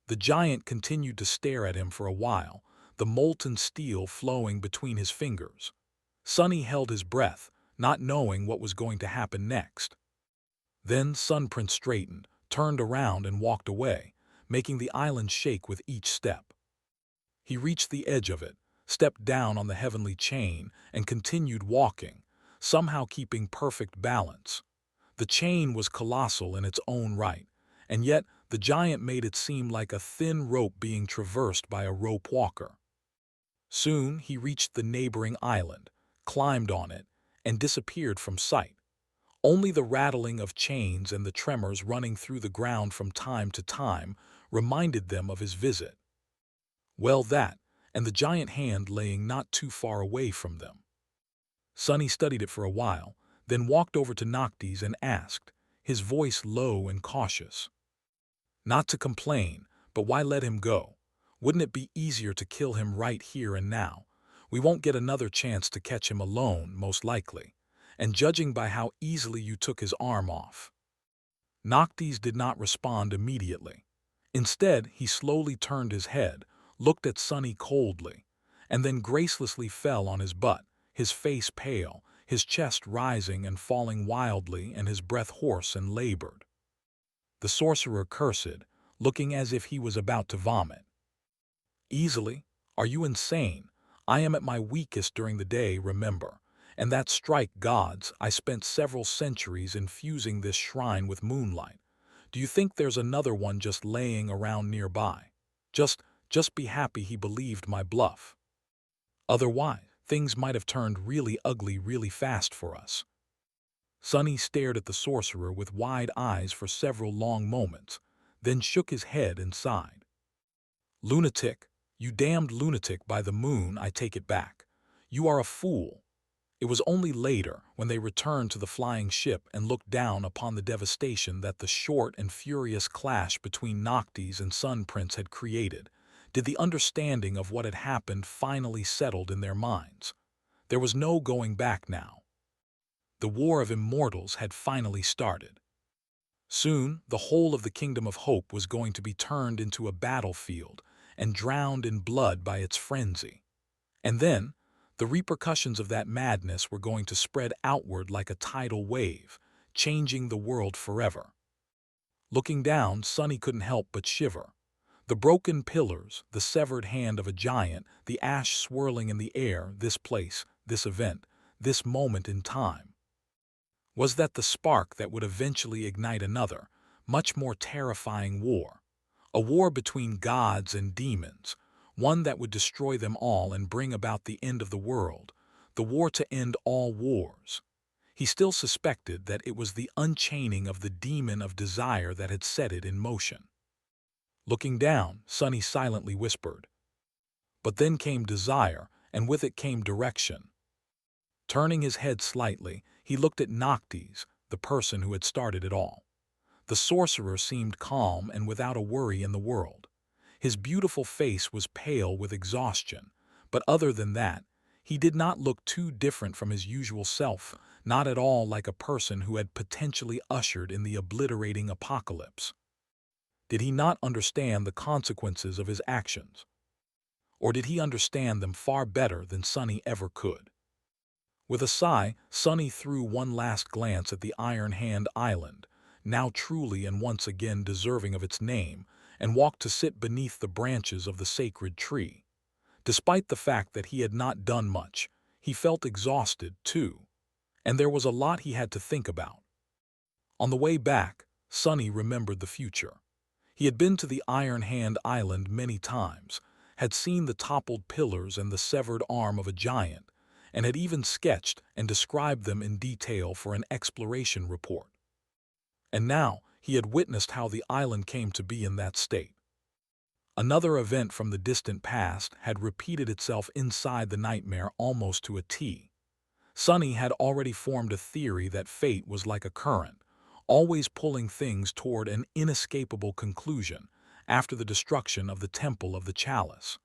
The giant continued to stare at him for a while, the molten steel flowing between his fingers. Sunny held his breath, not knowing what was going to happen next. Then Sun Prince straightened, turned around and walked away, making the island shake with each step. He reached the edge of it, stepped down on the heavenly chain, and continued walking, somehow keeping perfect balance. The chain was colossal in its own right, and yet the giant made it seem like a thin rope being traversed by a rope walker. Soon he reached the neighboring island, climbed on it, and disappeared from sight. Only the rattling of chains and the tremors running through the ground from time to time reminded them of his visit. Well, that, and the giant hand laying not too far away from them. Sunny studied it for a while, then walked over to Noctis and asked, his voice low and cautious, "Not to complain, but why let him go? Wouldn't it be easier to kill him right here and now? We won't get another chance to catch him alone, most likely, and judging by how easily you took his arm off." Noctis did not respond immediately. Instead, he slowly turned his head, looked at Sunny coldly, and then gracelessly fell on his butt, his face pale, his chest rising and falling wildly and his breath hoarse and labored. The sorcerer cursed, looking as if he was about to vomit. "Easily? Are you insane? I am at my weakest during the day, remember. And that strike gods, I spent several centuries infusing this shrine with moonlight. Do you think there's another one just laying around nearby? Just be happy he believed my bluff. Otherwise, things might have turned really ugly really fast for us." Sunny stared at the sorcerer with wide eyes for several long moments, then shook his head and sighed. "Lunatic, you damned lunatic, by the moon, I take it back. You are a fool. It was only later, when they returned to the flying ship and looked down upon the devastation that the short and furious clash between Noctis and Sun Prince had created, did the understanding of what had happened finally settled in their minds. There was no going back now. The War of Immortals had finally started. Soon, the whole of the Kingdom of Hope was going to be turned into a battlefield and drowned in blood by its frenzy. And then, the repercussions of that madness were going to spread outward like a tidal wave, changing the world forever. Looking down, Sunny couldn't help but shiver. The broken pillars, the severed hand of a giant, the ash swirling in the air, this place, this event, this moment in time. Was that the spark that would eventually ignite another, much more terrifying war? A war between gods and demons, one that would destroy them all and bring about the end of the world, the war to end all wars. He still suspected that it was the unchaining of the demon of desire that had set it in motion. Looking down, Sunny silently whispered. But then came desire, and with it came direction. Turning his head slightly, he looked at Noctis, the person who had started it all. The sorcerer seemed calm and without a worry in the world. His beautiful face was pale with exhaustion, but other than that, he did not look too different from his usual self, not at all like a person who had potentially ushered in the obliterating apocalypse. Did he not understand the consequences of his actions? Or did he understand them far better than Sunny ever could? With a sigh, Sunny threw one last glance at the Iron Hand Island, now truly and once again deserving of its name, and walked to sit beneath the branches of the sacred tree. Despite the fact that he had not done much, he felt exhausted, too, and there was a lot he had to think about. On the way back, Sunny remembered the future. He had been to the Iron Hand Island many times, had seen the toppled pillars and the severed arm of a giant, and had even sketched and described them in detail for an exploration report. And now he had witnessed how the island came to be in that state. Another event from the distant past had repeated itself inside the nightmare almost to a T. Sunny had already formed a theory that fate was like a current, always pulling things toward an inescapable conclusion after the destruction of the Temple of the Chalice.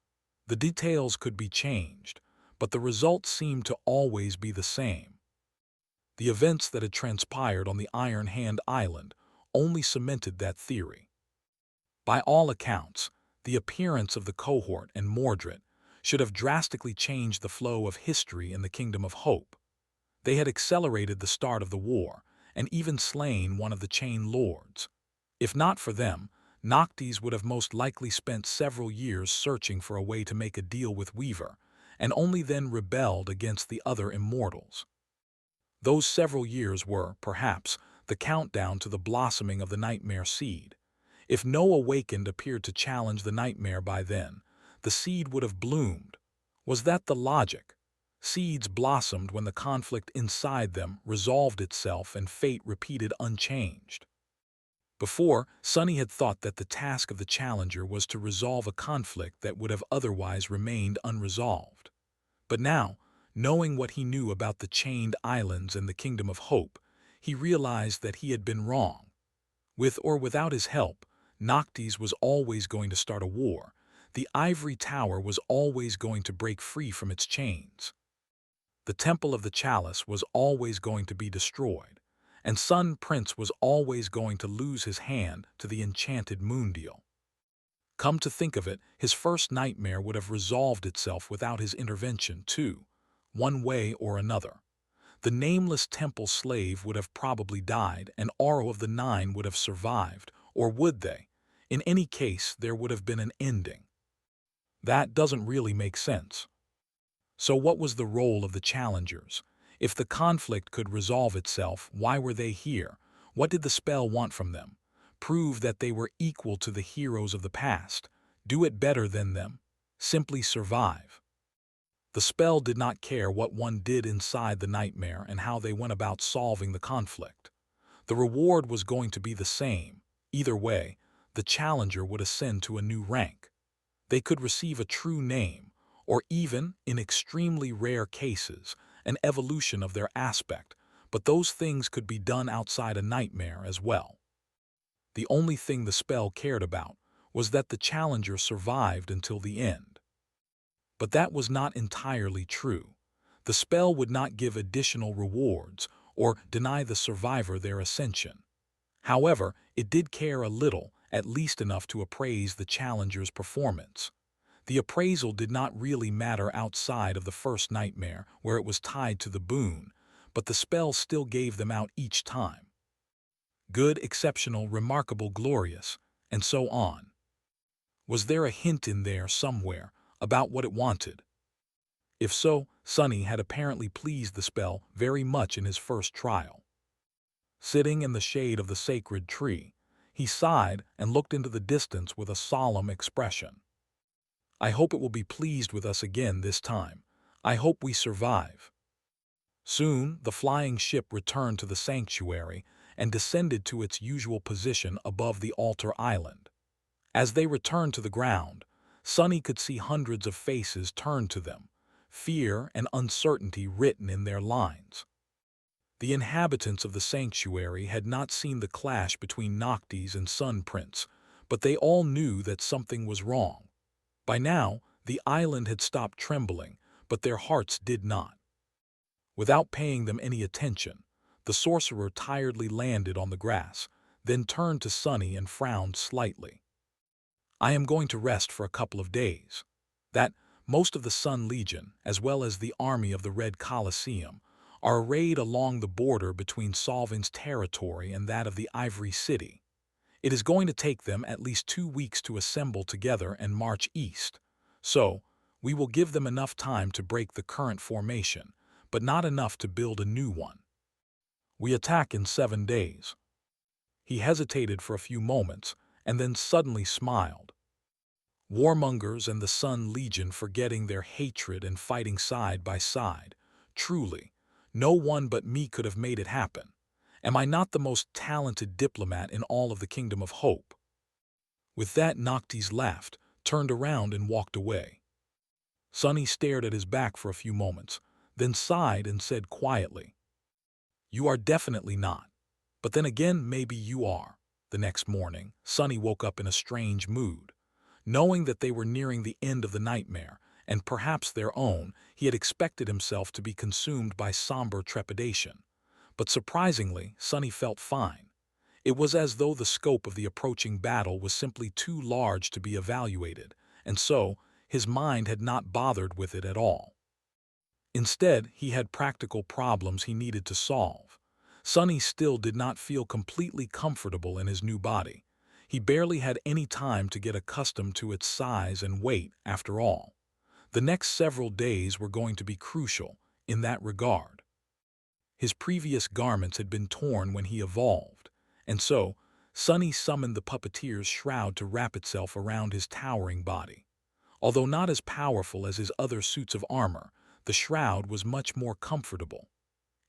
The details could be changed, but the result seemed to always be the same. The events that had transpired on the Iron Hand Island only cemented that theory. By all accounts, the appearance of the cohort and Mordred should have drastically changed the flow of history in the Kingdom of Hope. They had accelerated the start of the war and even slain one of the Chain Lords. If not for them, Noctis would have most likely spent several years searching for a way to make a deal with Weaver, and only then rebelled against the other immortals. Those several years were, perhaps, the countdown to the blossoming of the nightmare seed. If no awakened appeared to challenge the nightmare by then, the seed would have bloomed. Was that the logic? Seeds blossomed when the conflict inside them resolved itself and fate repeated unchanged. Before, Sunny had thought that the task of the challenger was to resolve a conflict that would have otherwise remained unresolved. But now, knowing what he knew about the Chained Islands and the Kingdom of Hope, he realized that he had been wrong. With or without his help, Noctis was always going to start a war. The Ivory Tower was always going to break free from its chains. The Temple of the Chalice was always going to be destroyed, and Sun Prince was always going to lose his hand to the enchanted Moondeal. Come to think of it, his first nightmare would have resolved itself without his intervention, too, one way or another. The nameless temple slave would have probably died, and Aro of the Nine would have survived, or would they? In any case, there would have been an ending. That doesn't really make sense. So what was the role of the challengers? If the conflict could resolve itself, why were they here? What did the spell want from them? Prove that they were equal to the heroes of the past. Do it better than them. Simply survive. The spell did not care what one did inside the nightmare and how they went about solving the conflict. The reward was going to be the same. Either way, the challenger would ascend to a new rank. They could receive a true name, or even, in extremely rare cases, an evolution of their aspect, but those things could be done outside a nightmare as well. The only thing the spell cared about was that the challenger survived until the end. But that was not entirely true. The spell would not give additional rewards or deny the survivor their ascension. However, it did care a little, at least enough to appraise the challenger's performance. The appraisal did not really matter outside of the first nightmare, where it was tied to the boon, but the spell still gave them out each time. Good, exceptional, remarkable, glorious, and so on. Was there a hint in there somewhere about what it wanted? If so, Sonny had apparently pleased the spell very much in his first trial. Sitting in the shade of the sacred tree, he sighed and looked into the distance with a solemn expression. I hope it will be pleased with us again this time. I hope we survive. Soon, the flying ship returned to the sanctuary and descended to its usual position above the altar island. As they returned to the ground, Sonny could see hundreds of faces turned to them, fear and uncertainty written in their lines. The inhabitants of the sanctuary had not seen the clash between Noctis and Sun Prince, but they all knew that something was wrong. By now, the island had stopped trembling, but their hearts did not. Without paying them any attention, the sorcerer tiredly landed on the grass, then turned to Sonny and frowned slightly. I am going to rest for a couple of days. That most of the Sun Legion, as well as the army of the Red Colosseum, are arrayed along the border between Solvin's territory and that of the Ivory City. It is going to take them at least 2 weeks to assemble together and march east. So, we will give them enough time to break the current formation, but not enough to build a new one. We attack in 7 days. He hesitated for a few moments and then suddenly smiled. Warmongers and the Sun Legion forgetting their hatred and fighting side by side. Truly, no one but me could have made it happen. Am I not the most talented diplomat in all of the Kingdom of Hope? With that, Noctis laughed, turned around and walked away. Sonny stared at his back for a few moments, then sighed and said quietly, You are definitely not. But then again, maybe you are. The next morning, Sonny woke up in a strange mood. Knowing that they were nearing the end of the nightmare, and perhaps their own, he had expected himself to be consumed by somber trepidation. But surprisingly, Sonny felt fine. It was as though the scope of the approaching battle was simply too large to be evaluated, and so his mind had not bothered with it at all. Instead, he had practical problems he needed to solve. Sonny still did not feel completely comfortable in his new body. He barely had any time to get accustomed to its size and weight, after all. The next several days were going to be crucial in that regard. His previous garments had been torn when he evolved, and so Sonny summoned the puppeteer's shroud to wrap itself around his towering body. Although not as powerful as his other suits of armor, the shroud was much more comfortable.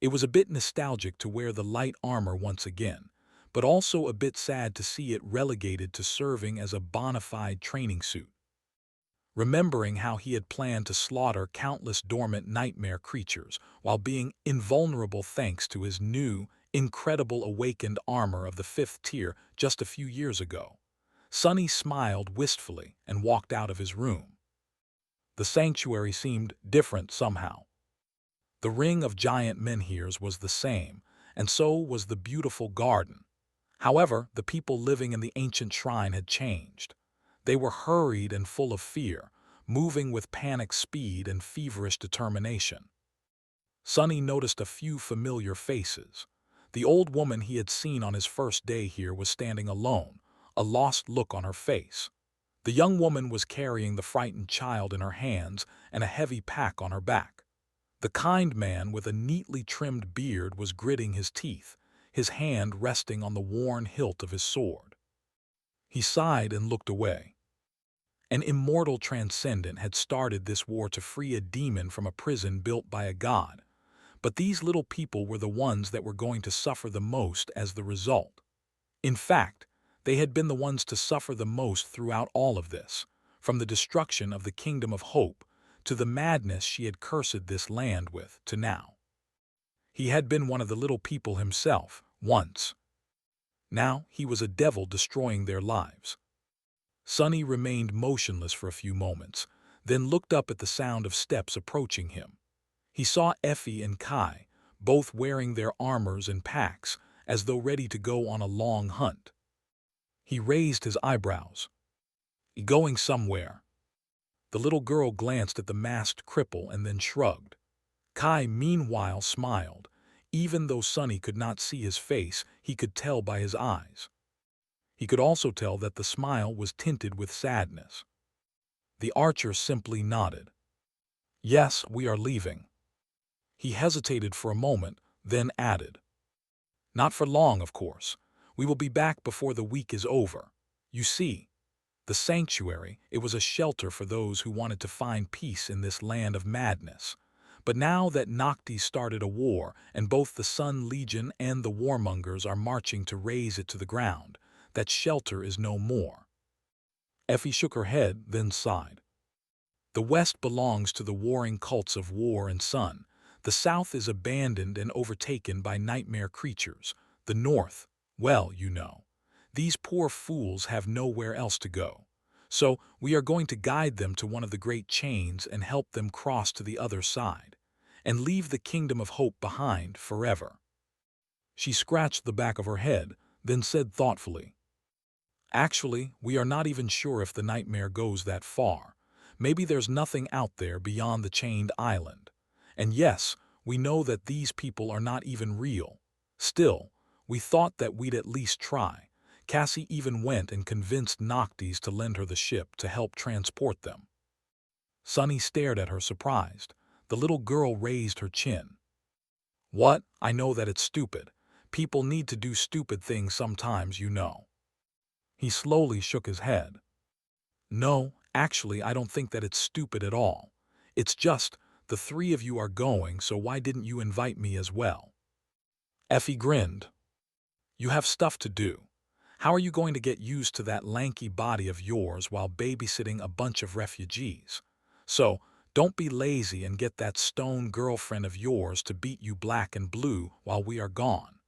It was a bit nostalgic to wear the light armor once again, but also a bit sad to see it relegated to serving as a bona fide training suit. Remembering how he had planned to slaughter countless dormant nightmare creatures while being invulnerable thanks to his new, incredible awakened armor of the 5th tier just a few years ago, Sonny smiled wistfully and walked out of his room. The sanctuary seemed different somehow. The ring of giant menhirs was the same, and so was the beautiful garden. However, the people living in the ancient shrine had changed. They were hurried and full of fear, moving with panic speed and feverish determination. Sonny noticed a few familiar faces. The old woman he had seen on his first day here was standing alone, a lost look on her face. The young woman was carrying the frightened child in her hands and a heavy pack on her back. The kind man with a neatly trimmed beard was gritting his teeth, his hand resting on the worn hilt of his sword. He sighed and looked away. An immortal transcendent had started this war to free a demon from a prison built by a god, but these little people were the ones that were going to suffer the most as the result. In fact, they had been the ones to suffer the most throughout all of this, from the destruction of the Kingdom of Hope to the madness she had cursed this land with, to now. He had been one of the little people himself, once. Now he was a devil destroying their lives. Sonny remained motionless for a few moments, then looked up at the sound of steps approaching him. He saw Effie and Kai, both wearing their armors and packs, as though ready to go on a long hunt. He raised his eyebrows. "Going somewhere?" The little girl glanced at the masked cripple and then shrugged. Kai meanwhile smiled. Even though Sonny could not see his face, he could tell by his eyes. He could also tell that the smile was tinted with sadness. The archer simply nodded. "Yes, we are leaving." He hesitated for a moment, then added, "Not for long, of course. We will be back before the week is over. You see, the sanctuary, it was a shelter for those who wanted to find peace in this land of madness. But now that Noctis started a war, and both the Sun Legion and the warmongers are marching to raze it to the ground, that shelter is no more." Effie shook her head, then sighed. "The West belongs to the warring cults of War and Sun. The South is abandoned and overtaken by nightmare creatures. The North, well, you know. These poor fools have nowhere else to go. So we are going to guide them to one of the great chains and help them cross to the other side, and leave the kingdom of hope behind forever." She scratched the back of her head, then said thoughtfully, "Actually, we are not even sure if the nightmare goes that far. Maybe there's nothing out there beyond the chained island. And yes, we know that these people are not even real. Still, we thought that we'd at least try. Cassie even went and convinced Noctis to lend her the ship to help transport them." Sonny stared at her surprised. The little girl raised her chin. "What? I know that it's stupid. People need to do stupid things sometimes, you know." He slowly shook his head. "No, actually, I don't think that it's stupid at all. It's just, the three of you are going, so why didn't you invite me as well?" Effie grinned. "You have stuff to do. How are you going to get used to that lanky body of yours while babysitting a bunch of refugees? So, don't be lazy and get that stone girlfriend of yours to beat you black and blue while we are gone.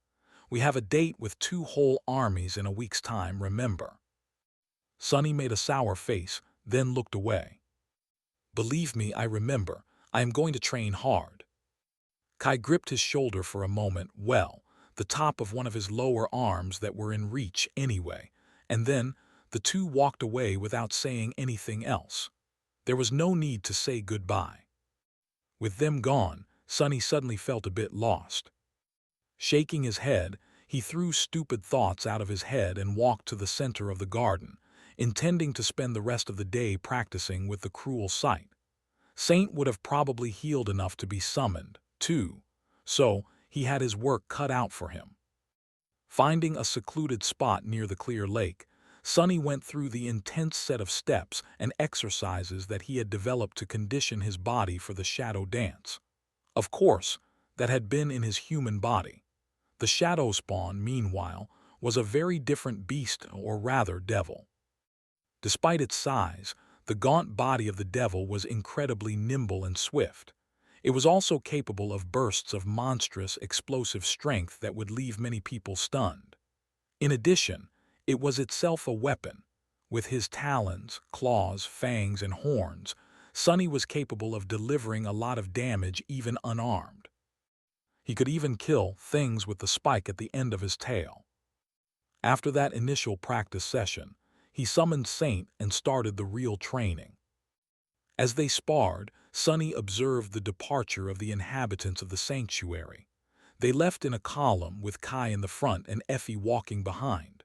We have a date with 2 whole armies in a week's time, remember." Sonny made a sour face, then looked away. "Believe me, I remember. I am going to train hard." Kai gripped his shoulder for a moment, well, the top of one of his lower arms that were in reach anyway, and then the two walked away without saying anything else. There was no need to say goodbye. With them gone, Sonny suddenly felt a bit lost. Shaking his head, he threw stupid thoughts out of his head and walked to the center of the garden, intending to spend the rest of the day practicing with the cruel sight. Saint would have probably healed enough to be summoned, too, so he had his work cut out for him. Finding a secluded spot near the clear lake, Sonny went through the intense set of steps and exercises that he had developed to condition his body for the shadow dance. Of course, that had been in his human body. The shadow spawn, meanwhile, was a very different beast, or rather devil. Despite its size, the gaunt body of the devil was incredibly nimble and swift. It was also capable of bursts of monstrous, explosive strength that would leave many people stunned. In addition, it was itself a weapon. With his talons, claws, fangs, and horns, Sonny was capable of delivering a lot of damage even unarmed. He could even kill things with the spike at the end of his tail. After that initial practice session, he summoned Saint and started the real training. As they sparred, Sonny observed the departure of the inhabitants of the sanctuary. They left in a column with Kai in the front and Effie walking behind.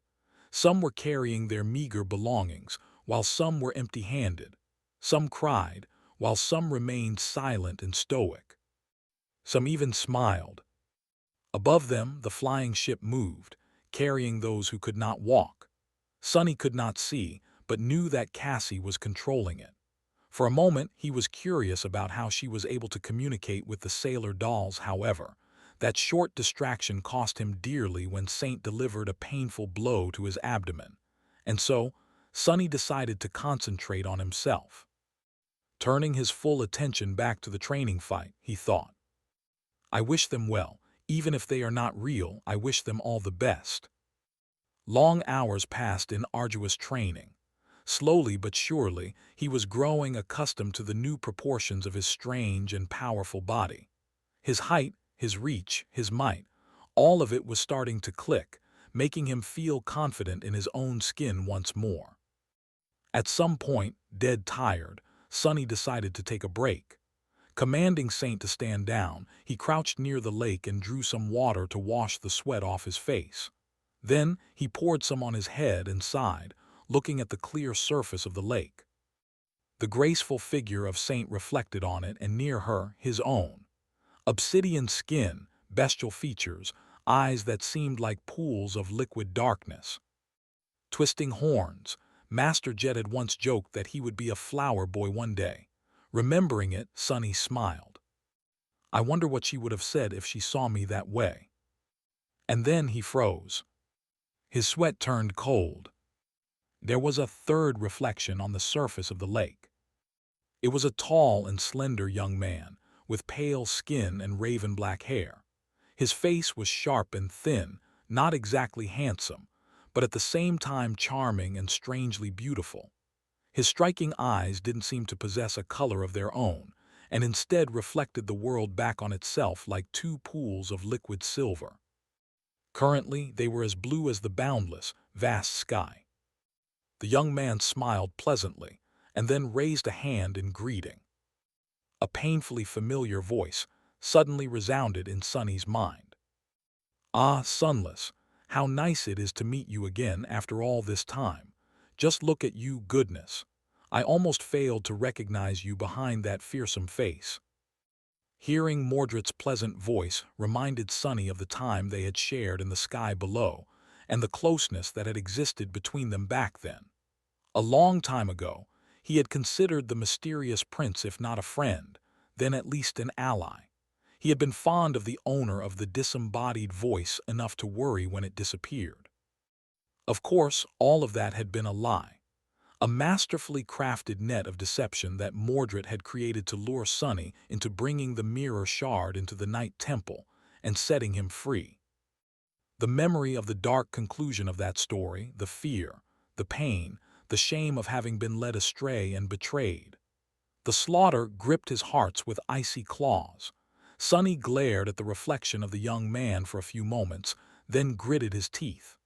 Some were carrying their meager belongings, while some were empty-handed. Some cried, while some remained silent and stoic. Some even smiled. Above them, the flying ship moved, carrying those who could not walk. Sonny could not see, but knew that Cassie was controlling it. For a moment, he was curious about how she was able to communicate with the sailor dolls, however. That short distraction cost him dearly when Saint delivered a painful blow to his abdomen. And so, Sonny decided to concentrate on himself. Turning his full attention back to the training fight, he thought, I wish them well. Even if they are not real, I wish them all the best. Long hours passed in arduous training. Slowly but surely, he was growing accustomed to the new proportions of his strange and powerful body. His height, his reach, his might, all of it was starting to click, making him feel confident in his own skin once more. At some point, dead tired, Sonny decided to take a break. Commanding Saint to stand down, he crouched near the lake and drew some water to wash the sweat off his face. Then he poured some on his head and sighed, looking at the clear surface of the lake. The graceful figure of Saint reflected on it, and near her, his own. Obsidian skin, bestial features, eyes that seemed like pools of liquid darkness. Twisting horns. Master Jet had once joked that he would be a flower boy one day. Remembering it, Sonny smiled. I wonder what she would have said if she saw me that way. And then he froze. His sweat turned cold. There was a third reflection on the surface of the lake. It was a tall and slender young man, with pale skin and raven-black hair. His face was sharp and thin, not exactly handsome, but at the same time charming and strangely beautiful. His striking eyes didn't seem to possess a color of their own, and instead reflected the world back on itself like two pools of liquid silver. Currently, they were as blue as the boundless, vast sky. The young man smiled pleasantly, and then raised a hand in greeting. A painfully familiar voice suddenly resounded in Sonny's mind. Ah, Sunless, how nice it is to meet you again after all this time. Just look at you, goodness. I almost failed to recognize you behind that fearsome face. Hearing Mordred's pleasant voice reminded Sonny of the time they had shared in the sky below, and the closeness that had existed between them back then. A long time ago, he had considered the mysterious prince if not a friend, then at least an ally. He had been fond of the owner of the disembodied voice enough to worry when it disappeared. Of course, all of that had been a lie. A masterfully crafted net of deception that Mordred had created to lure Sonny into bringing the mirror shard into the Night Temple and setting him free. The memory of the dark conclusion of that story, the fear, the pain, the shame of having been led astray and betrayed. The slaughter gripped his heart with icy claws. Sonny glared at the reflection of the young man for a few moments, then gritted his teeth.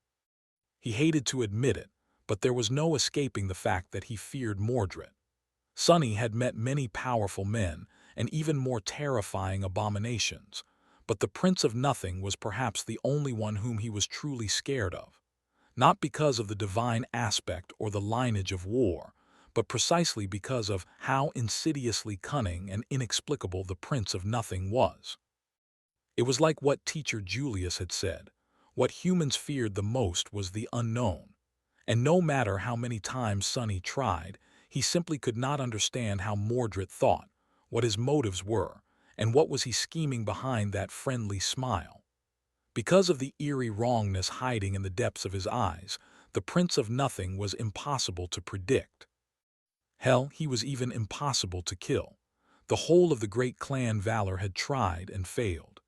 He hated to admit it, but there was no escaping the fact that he feared Mordred. Sonny had met many powerful men and even more terrifying abominations, but the Prince of Nothing was perhaps the only one whom he was truly scared of. Not because of the divine aspect or the lineage of war, but precisely because of how insidiously cunning and inexplicable the Prince of Nothing was. It was like what teacher Julius had said. What humans feared the most was the unknown. And no matter how many times Sonny tried, he simply could not understand how Mordred thought, what his motives were, and what was he scheming behind that friendly smile. Because of the eerie wrongness hiding in the depths of his eyes, the Prince of Nothing was impossible to predict. Hell, he was even impossible to kill. The whole of the great clan Valor had tried and failed.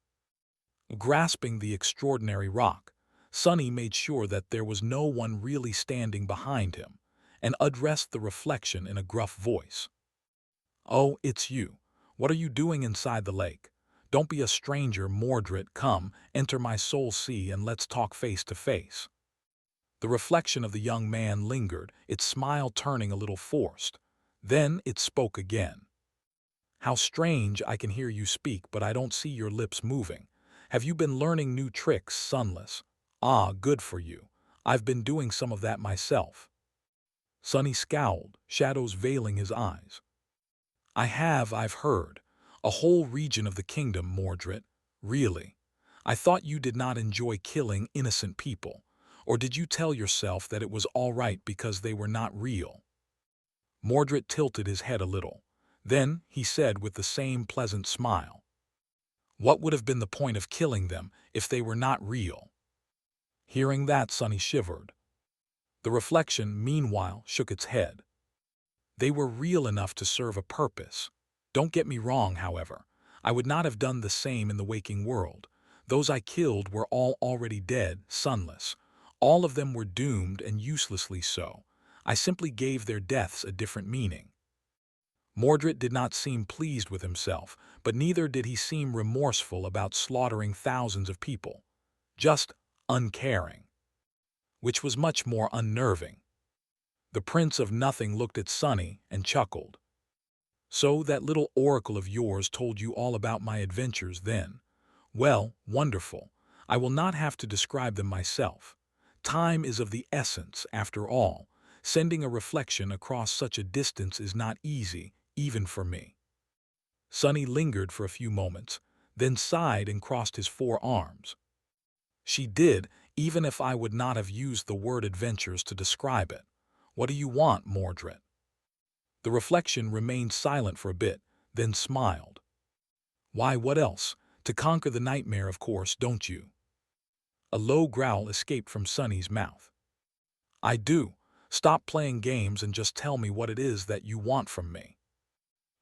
Grasping the extraordinary rock, Sonny made sure that there was no one really standing behind him, and addressed the reflection in a gruff voice. Oh, it's you. What are you doing inside the lake? Don't be a stranger, Mordred. Come, enter my soul sea and let's talk face to face. The reflection of the young man lingered, its smile turning a little forced. Then it spoke again. How strange, I can hear you speak, but I don't see your lips moving. Have you been learning new tricks, Sunless? Ah, good for you. I've been doing some of that myself. Sonny scowled, shadows veiling his eyes. I've heard. A whole region of the kingdom, Mordred. Really? I thought you did not enjoy killing innocent people. Or did you tell yourself that it was all right because they were not real? Mordred tilted his head a little. Then he said with the same pleasant smile, what would have been the point of killing them if they were not real? Hearing that, Sonny shivered. The reflection, meanwhile, shook its head. They were real enough to serve a purpose. Don't get me wrong, however. I would not have done the same in the waking world. Those I killed were all already dead, sunless. All of them were doomed and uselessly so. I simply gave their deaths a different meaning. Mordred did not seem pleased with himself, but neither did he seem remorseful about slaughtering thousands of people. Just uncaring, which was much more unnerving. The Prince of Nothing looked at Sunny and chuckled. So that little oracle of yours told you all about my adventures then. Well, wonderful. I will not have to describe them myself. Time is of the essence, after all. Sending a reflection across such a distance is not easy, even for me. Sunny lingered for a few moments, then sighed and crossed his forearms. She did, even if I would not have used the word adventures to describe it. What do you want, Mordred? The reflection remained silent for a bit, then smiled. Why, what else? To conquer the nightmare, of course, don't you? A low growl escaped from Sunny's mouth. I do. Stop playing games and just tell me what it is that you want from me.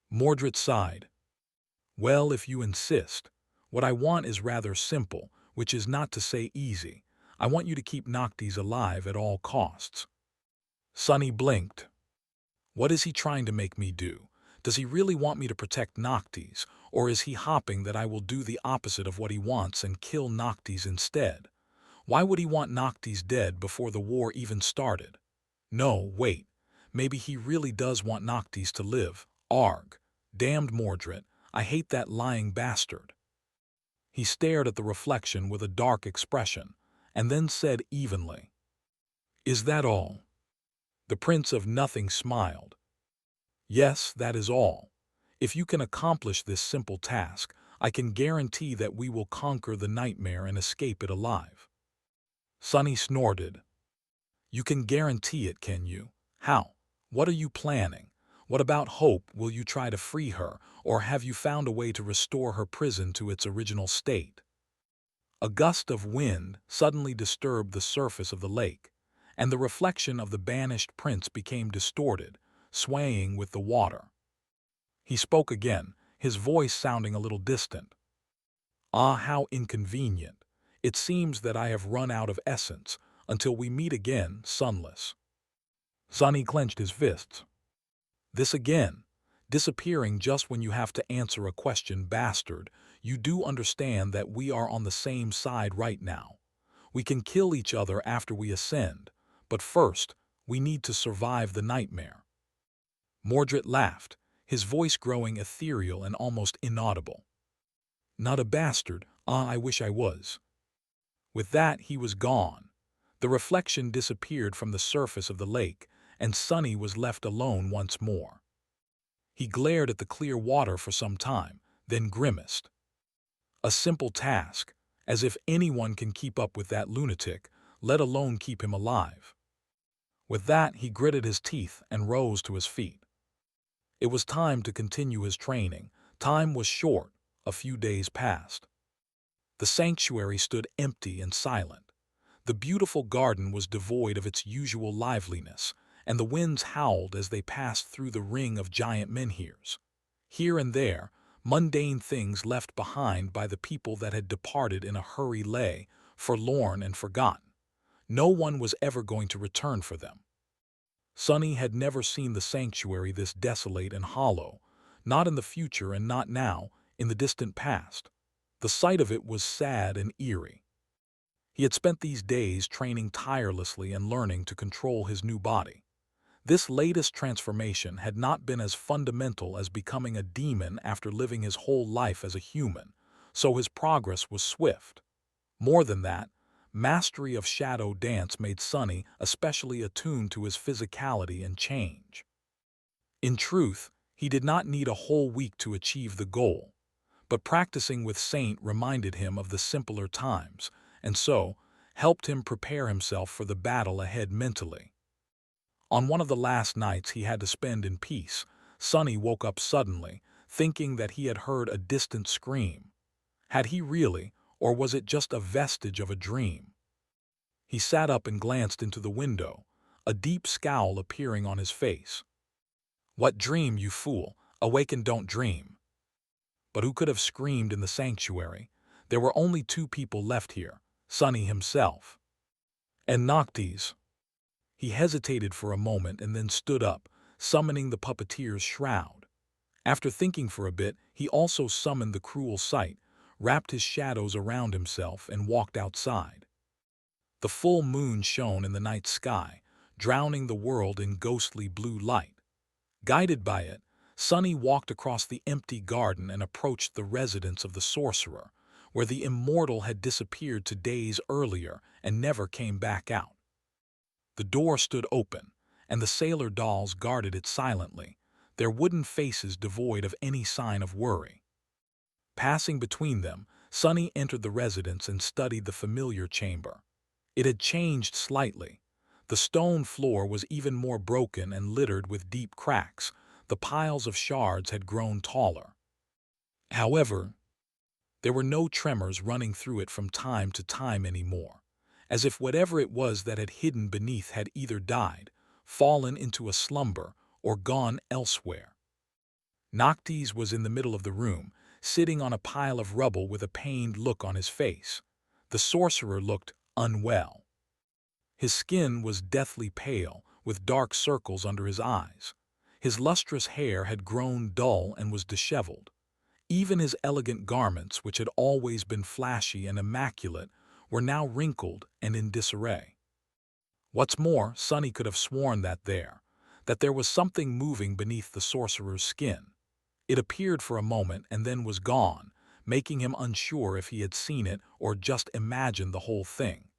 Mordred sighed. Well, if you insist. What I want is rather simple, which is not to say easy. I want you to keep Noctis alive at all costs. Sunny blinked. What is he trying to make me do? Does he really want me to protect Noctis, or is he hoping that I will do the opposite of what he wants and kill Noctis instead? Why would he want Noctis dead before the war even started? No, wait. Maybe he really does want Noctis to live. Arg. Damned Mordred. I hate that lying bastard. He stared at the reflection with a dark expression, and then said evenly, Is that all? The Prince of Nothing smiled. Yes, that is all. If you can accomplish this simple task, I can guarantee that we will conquer the nightmare and escape it alive. Sunny snorted. You can guarantee it, can you? How? What are you planning? What about Hope? Will you try to free her, or have you found a way to restore her prison to its original state? A gust of wind suddenly disturbed the surface of the lake, and the reflection of the banished prince became distorted, swaying with the water. He spoke again, his voice sounding a little distant. Ah, how inconvenient. It seems that I have run out of essence, until we meet again, Sunless. Sunny clenched his fists. This again. Disappearing just when you have to answer a question, bastard. You do understand that we are on the same side right now. We can kill each other after we ascend, but first, we need to survive the nightmare. Mordred laughed, his voice growing ethereal and almost inaudible. Not a bastard, ah, I wish I was. With that, he was gone. The reflection disappeared from the surface of the lake, and Sunny was left alone once more. He glared at the clear water for some time, then grimaced. A simple task, as if anyone can keep up with that lunatic, let alone keep him alive. With that, he gritted his teeth and rose to his feet. It was time to continue his training. Time was short. A few days passed. The sanctuary stood empty and silent. The beautiful garden was devoid of its usual liveliness, and the winds howled as they passed through the ring of giant menhirs. Here and there, mundane things left behind by the people that had departed in a hurry lay, forlorn and forgotten. No one was ever going to return for them. Sunny had never seen the sanctuary this desolate and hollow, not in the future and not now, in the distant past. The sight of it was sad and eerie. He had spent these days training tirelessly and learning to control his new body. This latest transformation had not been as fundamental as becoming a demon after living his whole life as a human, so his progress was swift. More than that, mastery of shadow dance made Sunny especially attuned to his physicality and change. In truth, he did not need a whole week to achieve the goal, but practicing with Saint reminded him of the simpler times, and so helped him prepare himself for the battle ahead mentally. On one of the last nights he had to spend in peace, Sunny woke up suddenly, thinking that he had heard a distant scream. Had he really, or was it just a vestige of a dream? He sat up and glanced into the window, a deep scowl appearing on his face. "What dream, you fool? Awake and don't dream." But who could have screamed in the sanctuary? There were only two people left here, Sonny himself and Noctis. He hesitated for a moment and then stood up, summoning the puppeteer's shroud. After thinking for a bit, he also summoned the cruel sight, wrapped his shadows around himself, and walked outside. The full moon shone in the night sky, drowning the world in ghostly blue light. Guided by it, Sonny walked across the empty garden and approached the residence of the sorcerer, where the immortal had disappeared 2 days earlier and never came back out. The door stood open, and the sailor dolls guarded it silently, their wooden faces devoid of any sign of worry. Passing between them, Sonny entered the residence and studied the familiar chamber. It had changed slightly. The stone floor was even more broken and littered with deep cracks. The piles of shards had grown taller. However, there were no tremors running through it from time to time anymore, as if whatever it was that had hidden beneath had either died, fallen into a slumber, or gone elsewhere. Noctis was in the middle of the room, sitting on a pile of rubble with a pained look on his face. The sorcerer looked unwell. His skin was deathly pale, with dark circles under his eyes. His lustrous hair had grown dull and was disheveled. Even his elegant garments, which had always been flashy and immaculate, were now wrinkled and in disarray. What's more, Sonny could have sworn that there was something moving beneath the sorcerer's skin. It appeared for a moment and then was gone, making him unsure if he had seen it or just imagined the whole thing.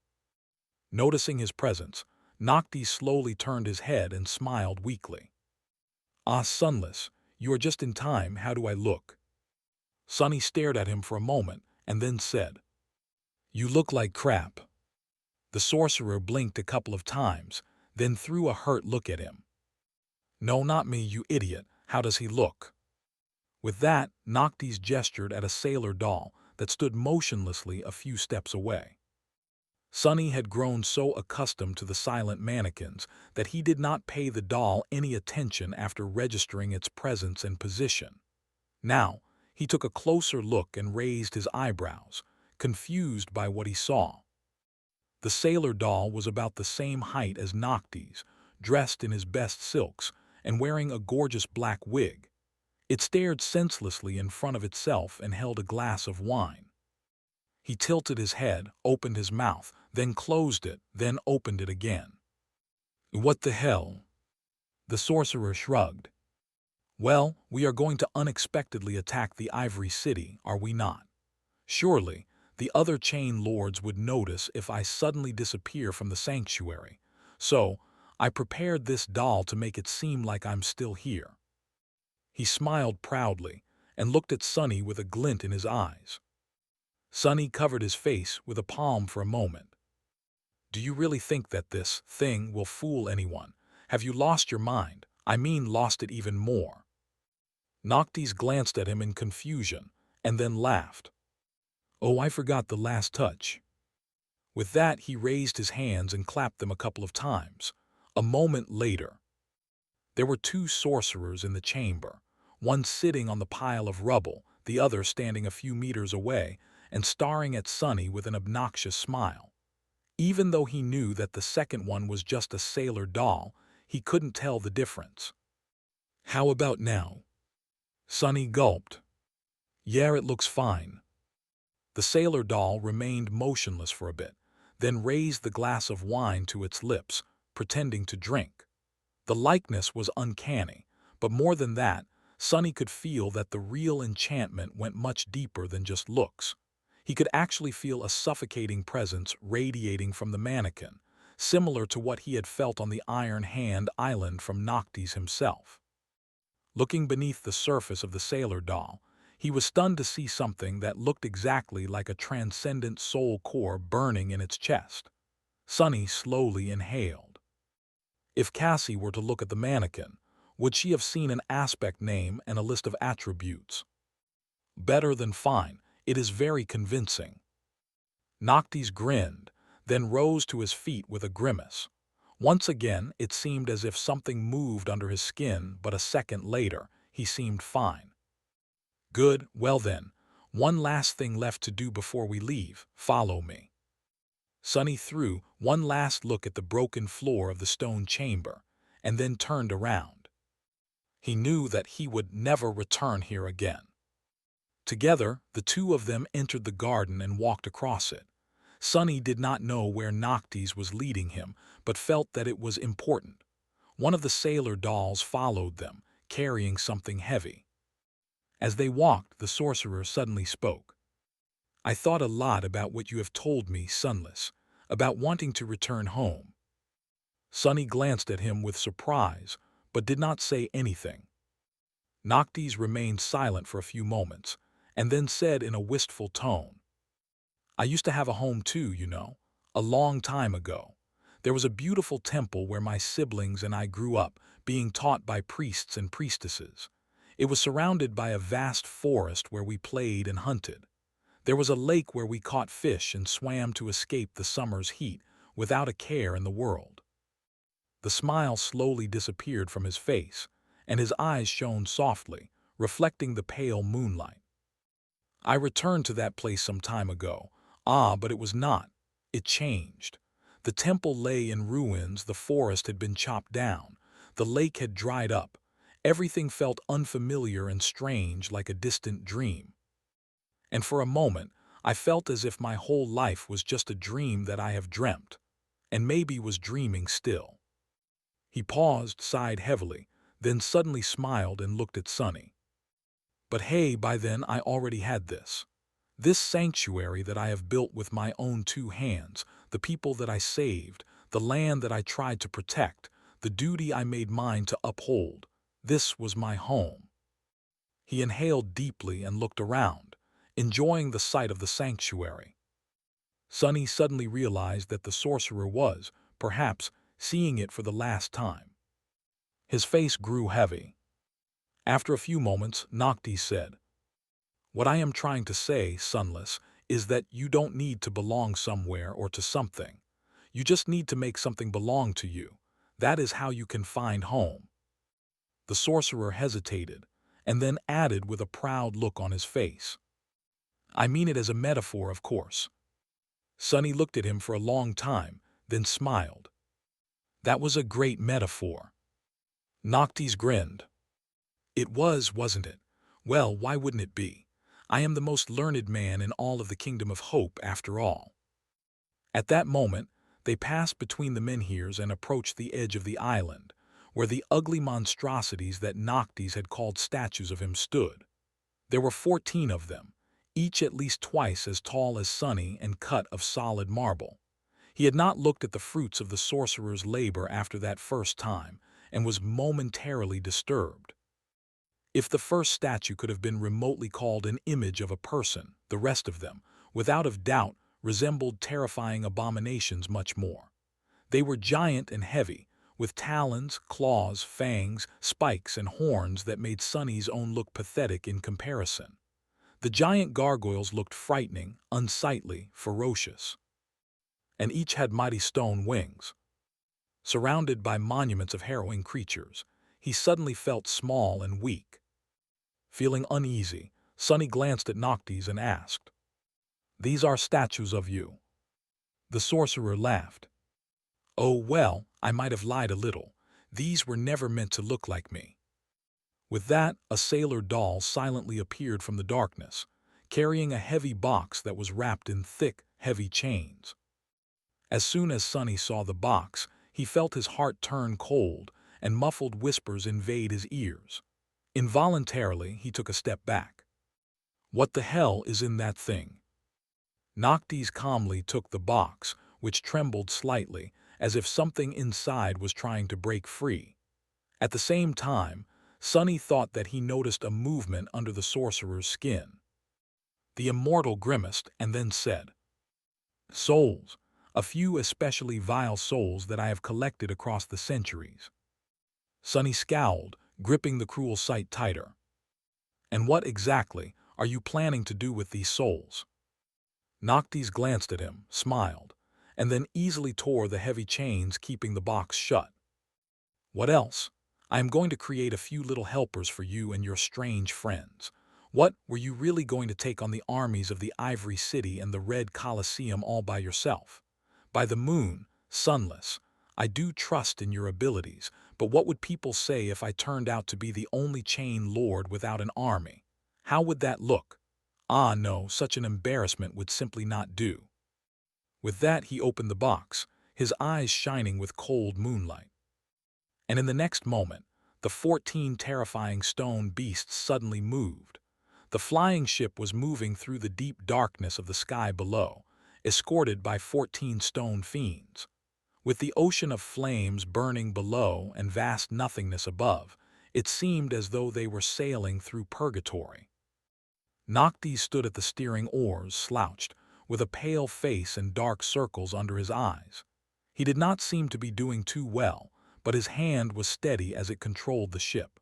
Noticing his presence, Noctis slowly turned his head and smiled weakly. "Ah, Sunless, you are just in time. How do I look?" Sonny stared at him for a moment and then said, "You look like crap." The sorcerer blinked a couple of times, then threw a hurt look at him. "No, not me, you idiot. How does he look?" With that, Noctis gestured at a sailor doll that stood motionlessly a few steps away. Sonny had grown so accustomed to the silent mannequins that he did not pay the doll any attention after registering its presence and position. Now, he took a closer look and raised his eyebrows, confused by what he saw. The sailor doll was about the same height as Noctis, dressed in his best silks and wearing a gorgeous black wig. It stared senselessly in front of itself and held a glass of wine. He tilted his head, opened his mouth, then closed it, then opened it again. "What the hell?" The sorcerer shrugged. "Well, we are going to unexpectedly attack the Ivory City, are we not? Surely, the other chain lords would notice if I suddenly disappear from the sanctuary. So, I prepared this doll to make it seem like I'm still here." He smiled proudly and looked at Sonny with a glint in his eyes. Sonny covered his face with a palm for a moment. "Do you really think that this thing will fool anyone? Have you lost your mind? I mean, lost it even more?" Noctis glanced at him in confusion and then laughed. "Oh, I forgot the last touch." With that, he raised his hands and clapped them a couple of times. A moment later, there were two sorcerers in the chamber, one sitting on the pile of rubble, the other standing a few meters away and staring at Sonny with an obnoxious smile. Even though he knew that the second one was just a sailor doll, he couldn't tell the difference. "How about now?" Sonny gulped. "Yeah, it looks fine." The sailor doll remained motionless for a bit, then raised the glass of wine to its lips, pretending to drink. The likeness was uncanny, but more than that, Sonny could feel that the real enchantment went much deeper than just looks. He could actually feel a suffocating presence radiating from the mannequin, similar to what he had felt on the Iron Hand Island from Noctis himself. Looking beneath the surface of the sailor doll, he was stunned to see something that looked exactly like a transcendent soul core burning in its chest. Sonny slowly inhaled. If Cassie were to look at the mannequin, would she have seen an aspect name and a list of attributes? "Better than fine. It is very convincing." Noctis grinned, then rose to his feet with a grimace. Once again, it seemed as if something moved under his skin, but a second later, he seemed fine. Good, well then, one last thing left to do before we leave. Follow me. Sonny threw one last look at the broken floor of the stone chamber, and then turned around. He knew that he would never return here again. Together, the two of them entered the garden and walked across it. Sonny did not know where Noctis was leading him, but felt that it was important. One of the sailor dolls followed them, carrying something heavy. As they walked, the sorcerer suddenly spoke. I thought a lot about what you have told me, Sunless, about wanting to return home. Sonny glanced at him with surprise, but did not say anything. Noctis remained silent for a few moments, and then said in a wistful tone, I used to have a home too, you know, a long time ago. There was a beautiful temple where my siblings and I grew up, being taught by priests and priestesses. It was surrounded by a vast forest where we played and hunted. There was a lake where we caught fish and swam to escape the summer's heat without a care in the world. The smile slowly disappeared from his face, and his eyes shone softly, reflecting the pale moonlight. I returned to that place some time ago. But it was not. It changed. The temple lay in ruins, the forest had been chopped down, the lake had dried up. Everything felt unfamiliar and strange, like a distant dream. And for a moment, I felt as if my whole life was just a dream that I have dreamt, and maybe was dreaming still. He paused, sighed heavily, then suddenly smiled and looked at Sonny. But hey, by then I already had this. This sanctuary that I have built with my own two hands, the people that I saved, the land that I tried to protect, the duty I made mine to uphold, this was my home. He inhaled deeply and looked around, enjoying the sight of the sanctuary. Sonny suddenly realized that the sorcerer was, perhaps, seeing it for the last time. His face grew heavy. After a few moments, Noctis said, What I am trying to say, Sunless, is that you don't need to belong somewhere or to something. You just need to make something belong to you. That is how you can find home. The sorcerer hesitated, and then added with a proud look on his face. I mean it as a metaphor, of course. Sonny looked at him for a long time, then smiled. That was a great metaphor. Noctis grinned. It was, wasn't it? Well, why wouldn't it be? I am the most learned man in all of the Kingdom of Hope, after all. At that moment, they passed between the menhirs and approached the edge of the island, where the ugly monstrosities that Noctis had called statues of him stood. There were 14 of them, each at least twice as tall as Sonny and cut of solid marble. He had not looked at the fruits of the sorcerer's labor after that first time, and was momentarily disturbed. If the first statue could have been remotely called an image of a person, the rest of them, without a doubt, resembled terrifying abominations much more. They were giant and heavy, with talons, claws, fangs, spikes, and horns that made Sonny's own look pathetic in comparison. The giant gargoyles looked frightening, unsightly, ferocious. And each had mighty stone wings. Surrounded by monuments of harrowing creatures, he suddenly felt small and weak. Feeling uneasy, Sonny glanced at Noctis and asked, These are statues of you. The sorcerer laughed. Oh, well, I might have lied a little. These were never meant to look like me. With that, a sailor doll silently appeared from the darkness, carrying a heavy box that was wrapped in thick, heavy chains. As soon as Sonny saw the box, he felt his heart turn cold, and muffled whispers invade his ears. Involuntarily, he took a step back. What the hell is in that thing? Noctis calmly took the box, which trembled slightly, as if something inside was trying to break free. At the same time, Sonny thought that he noticed a movement under the sorcerer's skin. The immortal grimaced and then said, Souls, a few especially vile souls that I have collected across the centuries. Sonny scowled, gripping the cruel sight tighter. And what exactly are you planning to do with these souls? Noctis glanced at him, smiled, and then easily tore the heavy chains keeping the box shut. "What else? I am going to create a few little helpers for you and your strange friends. What, were you really going to take on the armies of the Ivory City and the Red Colosseum all by yourself? By the moon, sunless, I do trust in your abilities, but what would people say if I turned out to be the only chain lord without an army? How would that look? Ah, no, such an embarrassment would simply not do." With that he opened the box, his eyes shining with cold moonlight. And in the next moment, the 14 terrifying stone beasts suddenly moved. The flying ship was moving through the deep darkness of the sky below, escorted by 14 stone fiends. With the ocean of flames burning below and vast nothingness above, it seemed as though they were sailing through purgatory. Noctis stood at the steering oars, slouched, with a pale face and dark circles under his eyes. He did not seem to be doing too well, but his hand was steady as it controlled the ship.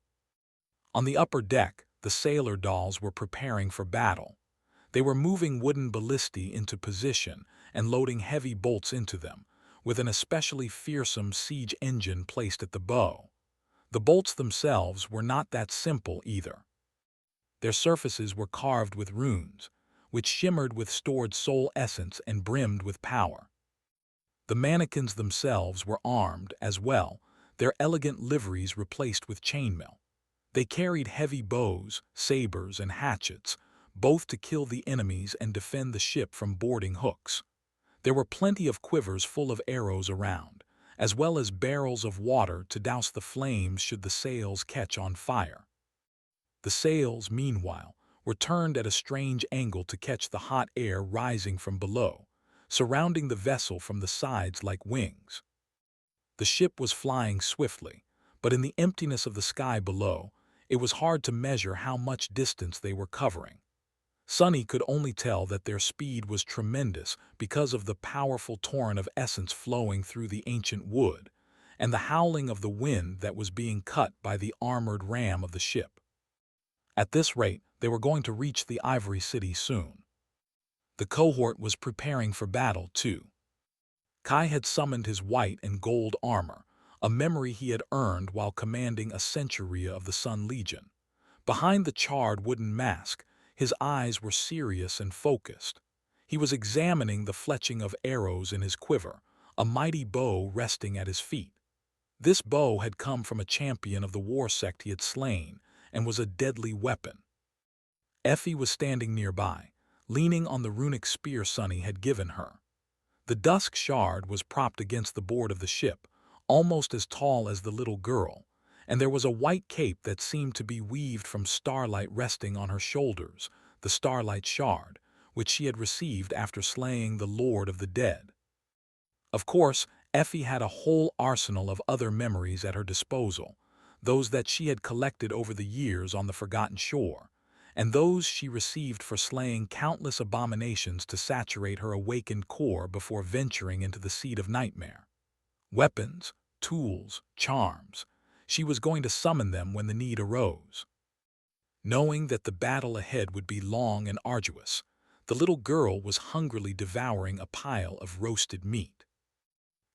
On the upper deck, the sailor dolls were preparing for battle. They were moving wooden ballistae into position and loading heavy bolts into them, with an especially fearsome siege engine placed at the bow. The bolts themselves were not that simple either. Their surfaces were carved with runes, which shimmered with stored soul essence and brimmed with power. The mannequins themselves were armed as well, their elegant liveries replaced with chainmail. They carried heavy bows, sabers, and hatchets, both to kill the enemies and defend the ship from boarding hooks. There were plenty of quivers full of arrows around, as well as barrels of water to douse the flames should the sails catch on fire. The sails, meanwhile, were turned at a strange angle to catch the hot air rising from below, surrounding the vessel from the sides like wings. The ship was flying swiftly, but in the emptiness of the sky below, it was hard to measure how much distance they were covering. Sunny could only tell that their speed was tremendous because of the powerful torrent of essence flowing through the ancient wood, and the howling of the wind that was being cut by the armored ram of the ship. At this rate, they were going to reach the Ivory City soon. The cohort was preparing for battle, too. Kai had summoned his white and gold armor, a memory he had earned while commanding a centuria of the Sun Legion. Behind the charred wooden mask, his eyes were serious and focused. He was examining the fletching of arrows in his quiver, a mighty bow resting at his feet. This bow had come from a champion of the war sect he had slain, and was a deadly weapon. Effie was standing nearby, leaning on the runic spear Sunny had given her. The dusk shard was propped against the board of the ship, almost as tall as the little girl, and there was a white cape that seemed to be weaved from starlight resting on her shoulders, the starlight shard, which she had received after slaying the Lord of the Dead. Of course, Effie had a whole arsenal of other memories at her disposal, those that she had collected over the years on the Forgotten Shore, and those she received for slaying countless abominations to saturate her awakened core before venturing into the seat of nightmare. Weapons, tools, charms. She was going to summon them when the need arose. Knowing that the battle ahead would be long and arduous, the little girl was hungrily devouring a pile of roasted meat.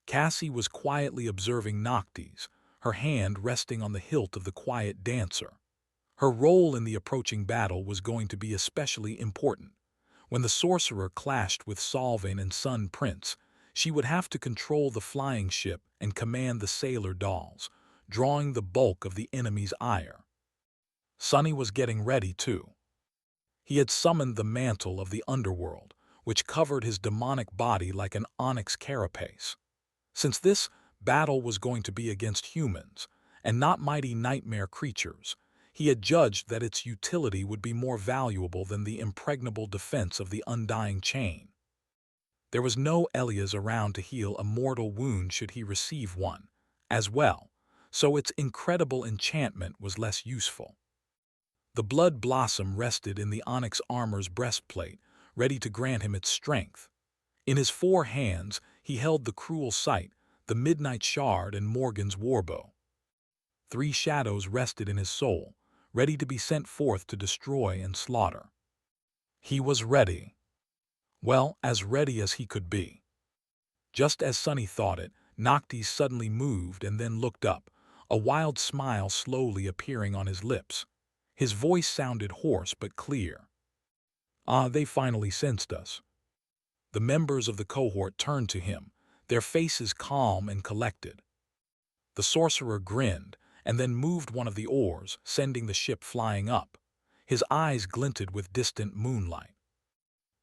Cassie was quietly observing Noctis, her hand resting on the hilt of the quiet dancer. Her role in the approaching battle was going to be especially important. When the sorcerer clashed with Solvane and Sun Prince, she would have to control the flying ship and command the sailor dolls, drawing the bulk of the enemy's ire. Sunny was getting ready, too. He had summoned the mantle of the underworld, which covered his demonic body like an onyx carapace. Since this battle was going to be against humans, and not mighty nightmare creatures, he had judged that its utility would be more valuable than the impregnable defense of the undying chain. There was no Elias around to heal a mortal wound should he receive one, as well, so its incredible enchantment was less useful. The blood blossom rested in the onyx armor's breastplate, ready to grant him its strength. In his 4 hands he held the cruel sight, the midnight shard, and Morgan's warbow. 3 shadows rested in his soul, ready to be sent forth to destroy and slaughter. He was ready. Well, as ready as he could be. Just as Sunny thought it, Noctis suddenly moved and then looked up, a wild smile slowly appearing on his lips. His voice sounded hoarse but clear. "Ah, they finally sensed us." The members of the cohort turned to him, their faces calm and collected. The sorcerer grinned and then moved one of the oars, sending the ship flying up. His eyes glinted with distant moonlight.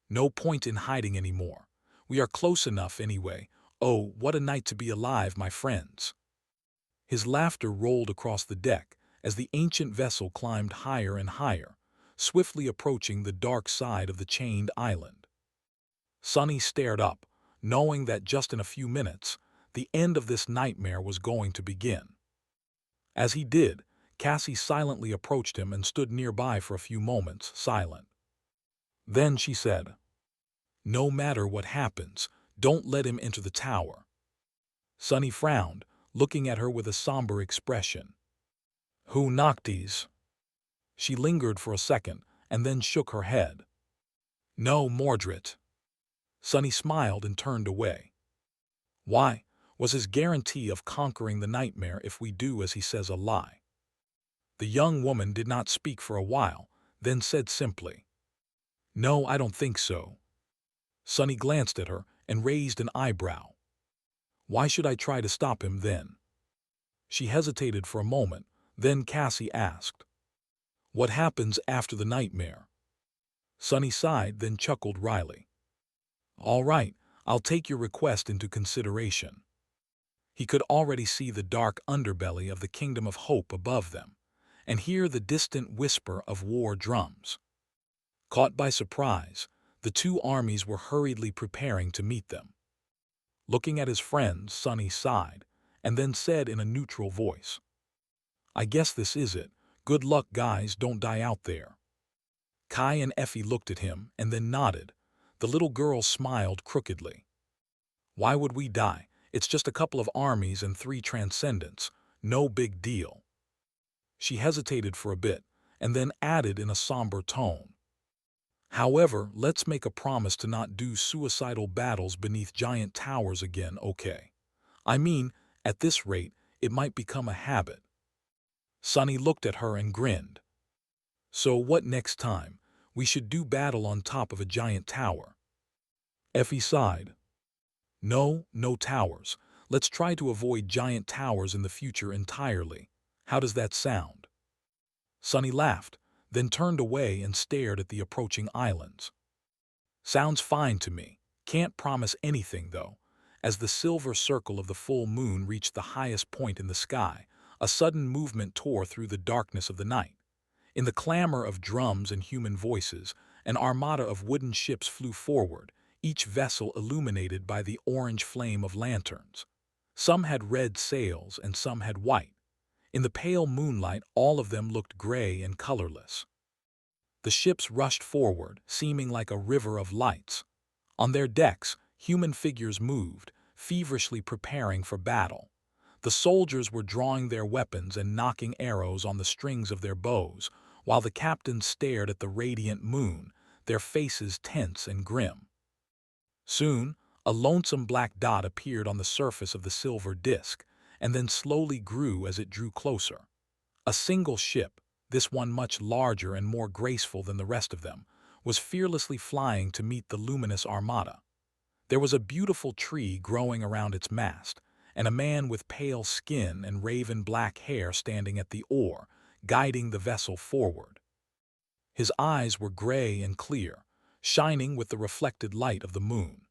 "No point in hiding anymore. We are close enough anyway. Oh, what a night to be alive, my friends." His laughter rolled across the deck as the ancient vessel climbed higher and higher, swiftly approaching the dark side of the chained island. Sunny stared up, knowing that just in a few minutes, the end of this nightmare was going to begin. As he did, Cassie silently approached him and stood nearby for a few moments, silent. Then she said, "No matter what happens, don't let him enter the tower." Sunny frowned, looking at her with a somber expression. "Who Noctis?" She lingered for a second and then shook her head. "No, Mordred." Sunny smiled and turned away. Why? Was his guarantee of conquering the nightmare if we do as he says a lie? The young woman did not speak for a while, then said simply, "No, I don't think so." Sunny glanced at her and raised an eyebrow. "Why should I try to stop him then?" She hesitated for a moment, then Cassie asked, "What happens after the nightmare?" Sunny sighed, then chuckled wryly. "All right, I'll take your request into consideration." He could already see the dark underbelly of the Kingdom of Hope above them, and hear the distant whisper of war drums. Caught by surprise, the two armies were hurriedly preparing to meet them. Looking at his friends, Sunny sighed, and then said in a neutral voice, "I guess this is it. Good luck, guys, don't die out there." Kai and Effie looked at him and then nodded. The little girl smiled crookedly. "Why would we die? It's just a couple of armies and 3 transcendents. No big deal." She hesitated for a bit, and then added in a somber tone, "However, let's make a promise to not do suicidal battles beneath giant towers again, okay? I mean, at this rate, it might become a habit." Sunny looked at her and grinned. "So what next time? We should do battle on top of a giant tower." Effie sighed. "No, no towers. Let's try to avoid giant towers in the future entirely. How does that sound?" Sunny laughed, then turned away and stared at the approaching islands. "Sounds fine to me. Can't promise anything, though." As the silver circle of the full moon reached the highest point in the sky, a sudden movement tore through the darkness of the night. In the clamor of drums and human voices, an armada of wooden ships flew forward, each vessel illuminated by the orange flame of lanterns. Some had red sails and some had white. In the pale moonlight, all of them looked gray and colorless. The ships rushed forward, seeming like a river of lights. On their decks, human figures moved, feverishly preparing for battle. The soldiers were drawing their weapons and knocking arrows on the strings of their bows, while the captains stared at the radiant moon, their faces tense and grim. Soon, a lonesome black dot appeared on the surface of the silver disk, and then slowly grew as it drew closer. A single ship, this one much larger and more graceful than the rest of them, was fearlessly flying to meet the luminous armada. There was a beautiful tree growing around its mast, and a man with pale skin and raven-black hair standing at the oar, guiding the vessel forward. His eyes were gray and clear, shining with the reflected light of the moon.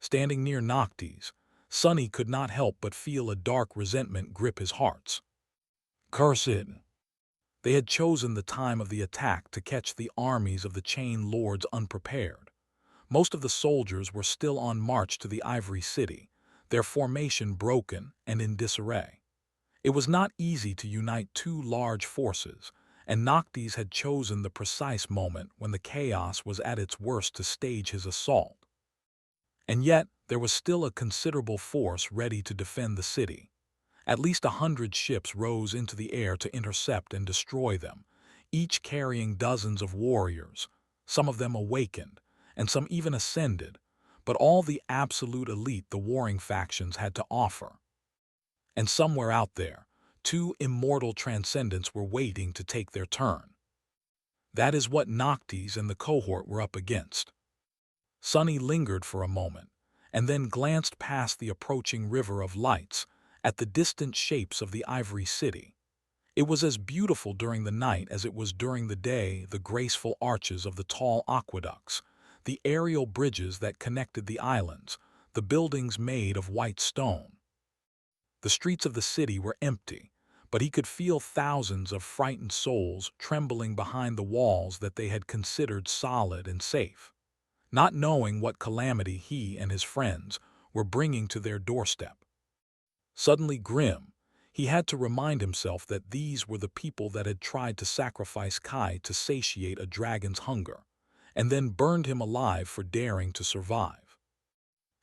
Standing near Noctis, Sunny could not help but feel a dark resentment grip his heart. Cursed! They had chosen the time of the attack to catch the armies of the Chain Lords unprepared. Most of the soldiers were still on march to the Ivory City, their formation broken and in disarray. It was not easy to unite two large forces, and Noctis had chosen the precise moment when the chaos was at its worst to stage his assault. And yet, there was still a considerable force ready to defend the city. At least 100 ships rose into the air to intercept and destroy them, each carrying dozens of warriors, some of them awakened, and some even ascended, but all the absolute elite the warring factions had to offer. And somewhere out there, two immortal transcendents were waiting to take their turn. That is what Noctis and the cohort were up against. Sunny lingered for a moment, and then glanced past the approaching river of lights at the distant shapes of the Ivory City. It was as beautiful during the night as it was during the day, the graceful arches of the tall aqueducts, the aerial bridges that connected the islands, the buildings made of white stone. The streets of the city were empty, but he could feel thousands of frightened souls trembling behind the walls that they had considered solid and safe, not knowing what calamity he and his friends were bringing to their doorstep. Suddenly grim, he had to remind himself that these were the people that had tried to sacrifice Kai to satiate a dragon's hunger, and then burned him alive for daring to survive.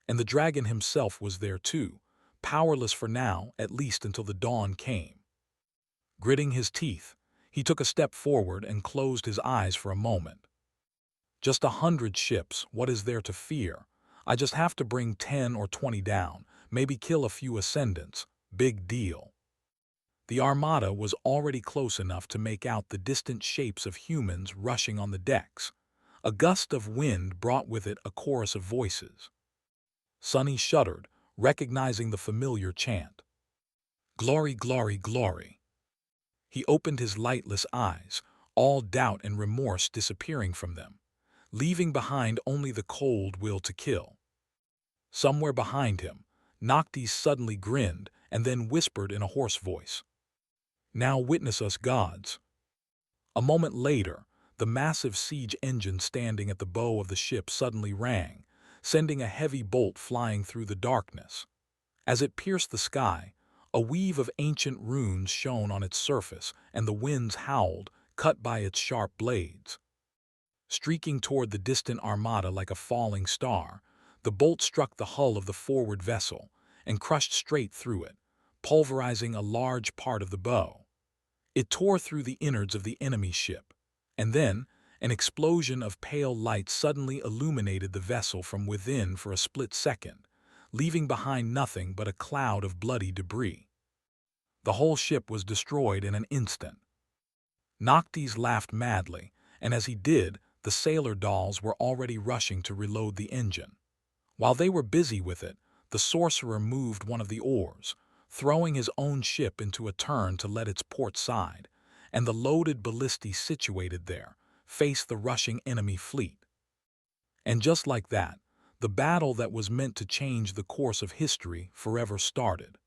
And the dragon himself was there too, powerless for now, at least until the dawn came. Gritting his teeth, he took a step forward and closed his eyes for a moment. Just 100 ships, what is there to fear? I just have to bring 10 or 20 down, maybe kill a few ascendants. Big deal. The armada was already close enough to make out the distant shapes of humans rushing on the decks. A gust of wind brought with it a chorus of voices. Sunny shuddered, recognizing the familiar chant. Glory, glory, glory. He opened his lightless eyes, all doubt and remorse disappearing from them, leaving behind only the cold will to kill. Somewhere behind him, Noctis suddenly grinned and then whispered in a hoarse voice, "Now witness us gods." A moment later, the massive siege engine standing at the bow of the ship suddenly rang, sending a heavy bolt flying through the darkness. As it pierced the sky, a weave of ancient runes shone on its surface, and the winds howled, cut by its sharp blades. Streaking toward the distant armada like a falling star, the bolt struck the hull of the forward vessel and crushed straight through it, pulverizing a large part of the bow. It tore through the innards of the enemy ship, and then an explosion of pale light suddenly illuminated the vessel from within for a split second, leaving behind nothing but a cloud of bloody debris. The whole ship was destroyed in an instant. Noctis laughed madly, and as he did, the sailor dolls were already rushing to reload the engine. While they were busy with it, the sorcerer moved one of the oars, throwing his own ship into a turn to let its port side, and the loaded ballistae situated there faced the rushing enemy fleet. And just like that, the battle that was meant to change the course of history forever started.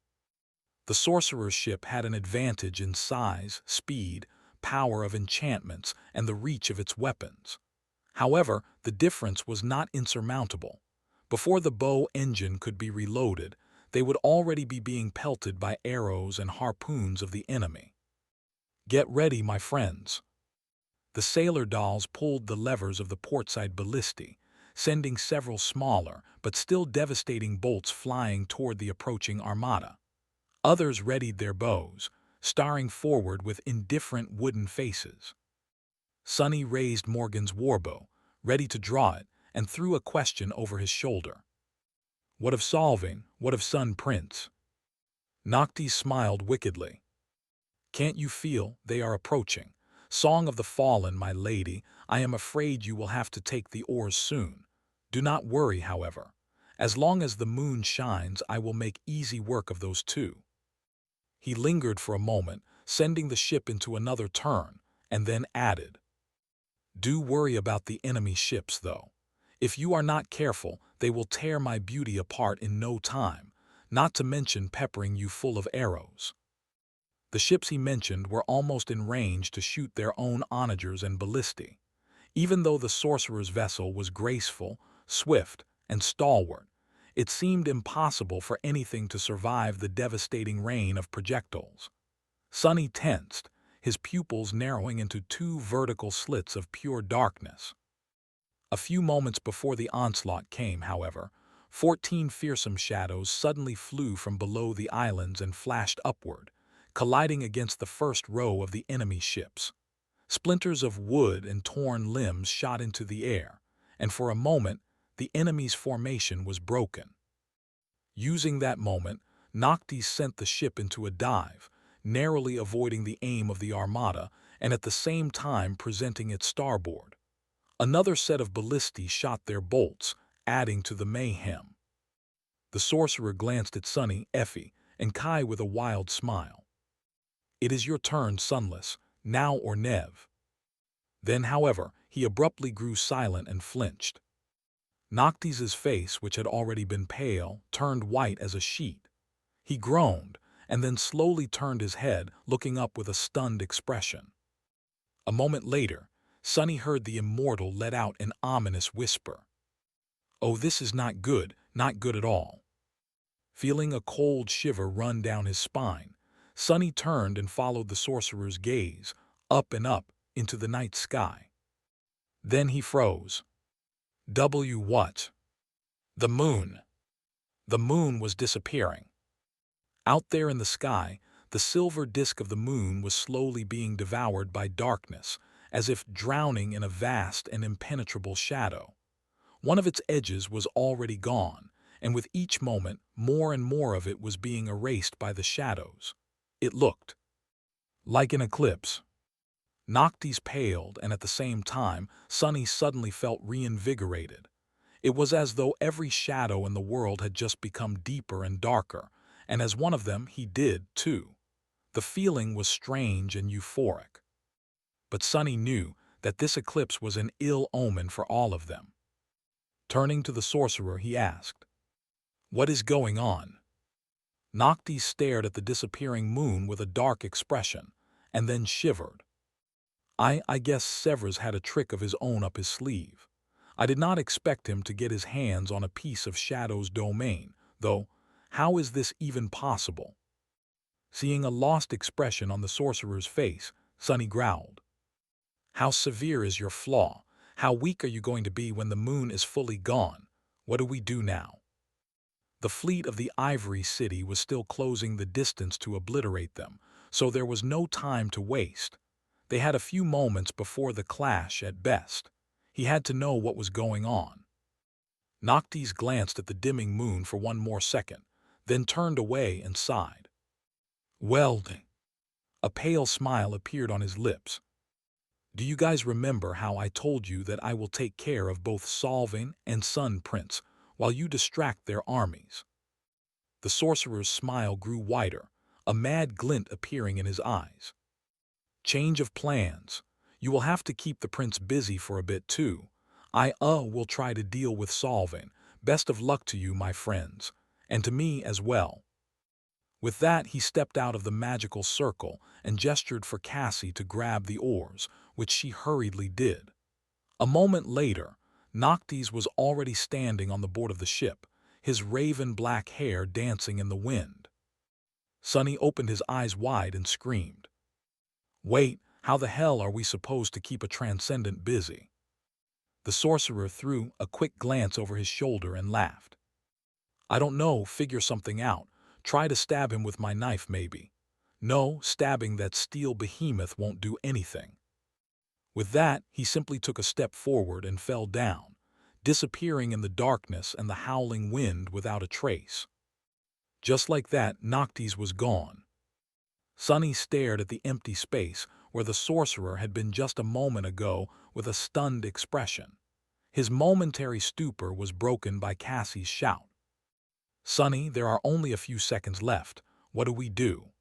The sorcerer's ship had an advantage in size, speed, power of enchantments, and the reach of its weapons. However, the difference was not insurmountable. Before the bow engine could be reloaded, they would already be being pelted by arrows and harpoons of the enemy. Get ready, my friends. The sailor dolls pulled the levers of the portside ballistae, sending several smaller but still devastating bolts flying toward the approaching armada. Others readied their bows, staring forward with indifferent wooden faces. Sunny raised Morgan's warbow, ready to draw it, and threw a question over his shoulder. What of solving? What of Sun Prince? Noctis smiled wickedly. Can't you feel they are approaching? Song of the Fallen, my lady, I am afraid you will have to take the oars soon. Do not worry, however. As long as the moon shines, I will make easy work of those two. He lingered for a moment, sending the ship into another turn, and then added, Do worry about the enemy ships, though. If you are not careful, they will tear my beauty apart in no time, not to mention peppering you full of arrows. The ships he mentioned were almost in range to shoot their own onagers and ballistae. Even though the sorcerer's vessel was graceful, swift, and stalwart, it seemed impossible for anything to survive the devastating rain of projectiles. Sunny tensed, his pupils narrowing into two vertical slits of pure darkness. A few moments before the onslaught came, however, 14 fearsome shadows suddenly flew from below the islands and flashed upward, colliding against the first row of the enemy ships. Splinters of wood and torn limbs shot into the air, and for a moment, the enemy's formation was broken. Using that moment, Noctis sent the ship into a dive, narrowly avoiding the aim of the armada and at the same time presenting its starboard. Another set of ballistae shot their bolts, adding to the mayhem. The sorcerer glanced at Sunny, Effie, and Kai with a wild smile. "It is your turn, Sunless, now or nev." Then, however, he abruptly grew silent and flinched. Noctis's face, which had already been pale, turned white as a sheet. He groaned, and then slowly turned his head, looking up with a stunned expression. A moment later, Sunny heard the immortal let out an ominous whisper. "Oh, this is not good at all." Feeling a cold shiver run down his spine, Sunny turned and followed the sorcerer's gaze, up and up, into the night sky. Then he froze. What? The moon! The moon was disappearing. Out there in the sky, the silver disk of the moon was slowly being devoured by darkness, as if drowning in a vast and impenetrable shadow. One of its edges was already gone, and with each moment, more and more of it was being erased by the shadows. It looked like an eclipse. Noctis paled, and at the same time, Sunny suddenly felt reinvigorated. It was as though every shadow in the world had just become deeper and darker, and as one of them, he did, too. The feeling was strange and euphoric. But Sunny knew that this eclipse was an ill omen for all of them. Turning to the sorcerer, he asked, "What is going on?" Noctis stared at the disappearing moon with a dark expression, and then shivered. I guess Severus had a trick of his own up his sleeve. I did not expect him to get his hands on a piece of Shadow's domain, though how is this even possible?" Seeing a lost expression on the sorcerer's face, Sunny growled, "How severe is your flaw? How weak are you going to be when the moon is fully gone? What do we do now?" The fleet of the Ivory City was still closing the distance to obliterate them, so there was no time to waste. They had a few moments before the clash at best. He had to know what was going on. Noctis glanced at the dimming moon for one more second, then turned away and sighed. "Well," a pale smile appeared on his lips. "Do you guys remember how I told you that I will take care of both Solving and Sun Prince while you distract their armies?" The sorcerer's smile grew wider, a mad glint appearing in his eyes. "Change of plans. You will have to keep the prince busy for a bit too. I will try to deal with Solving. Best of luck to you, my friends, and to me as well." With that, he stepped out of the magical circle and gestured for Cassie to grab the oars, which she hurriedly did. A moment later, Noctis was already standing on the board of the ship, his raven-black hair dancing in the wind. Sunny opened his eyes wide and screamed, "Wait, how the hell are we supposed to keep a transcendent busy?" The sorcerer threw a quick glance over his shoulder and laughed. "I don't know, figure something out. Try to stab him with my knife, maybe." "No, stabbing that steel behemoth won't do anything." With that, he simply took a step forward and fell down, disappearing in the darkness and the howling wind without a trace. Just like that, Noctis was gone. Sunny stared at the empty space where the sorcerer had been just a moment ago with a stunned expression. His momentary stupor was broken by Cassie's shout. "Sunny, there are only a few seconds left. What do we do?"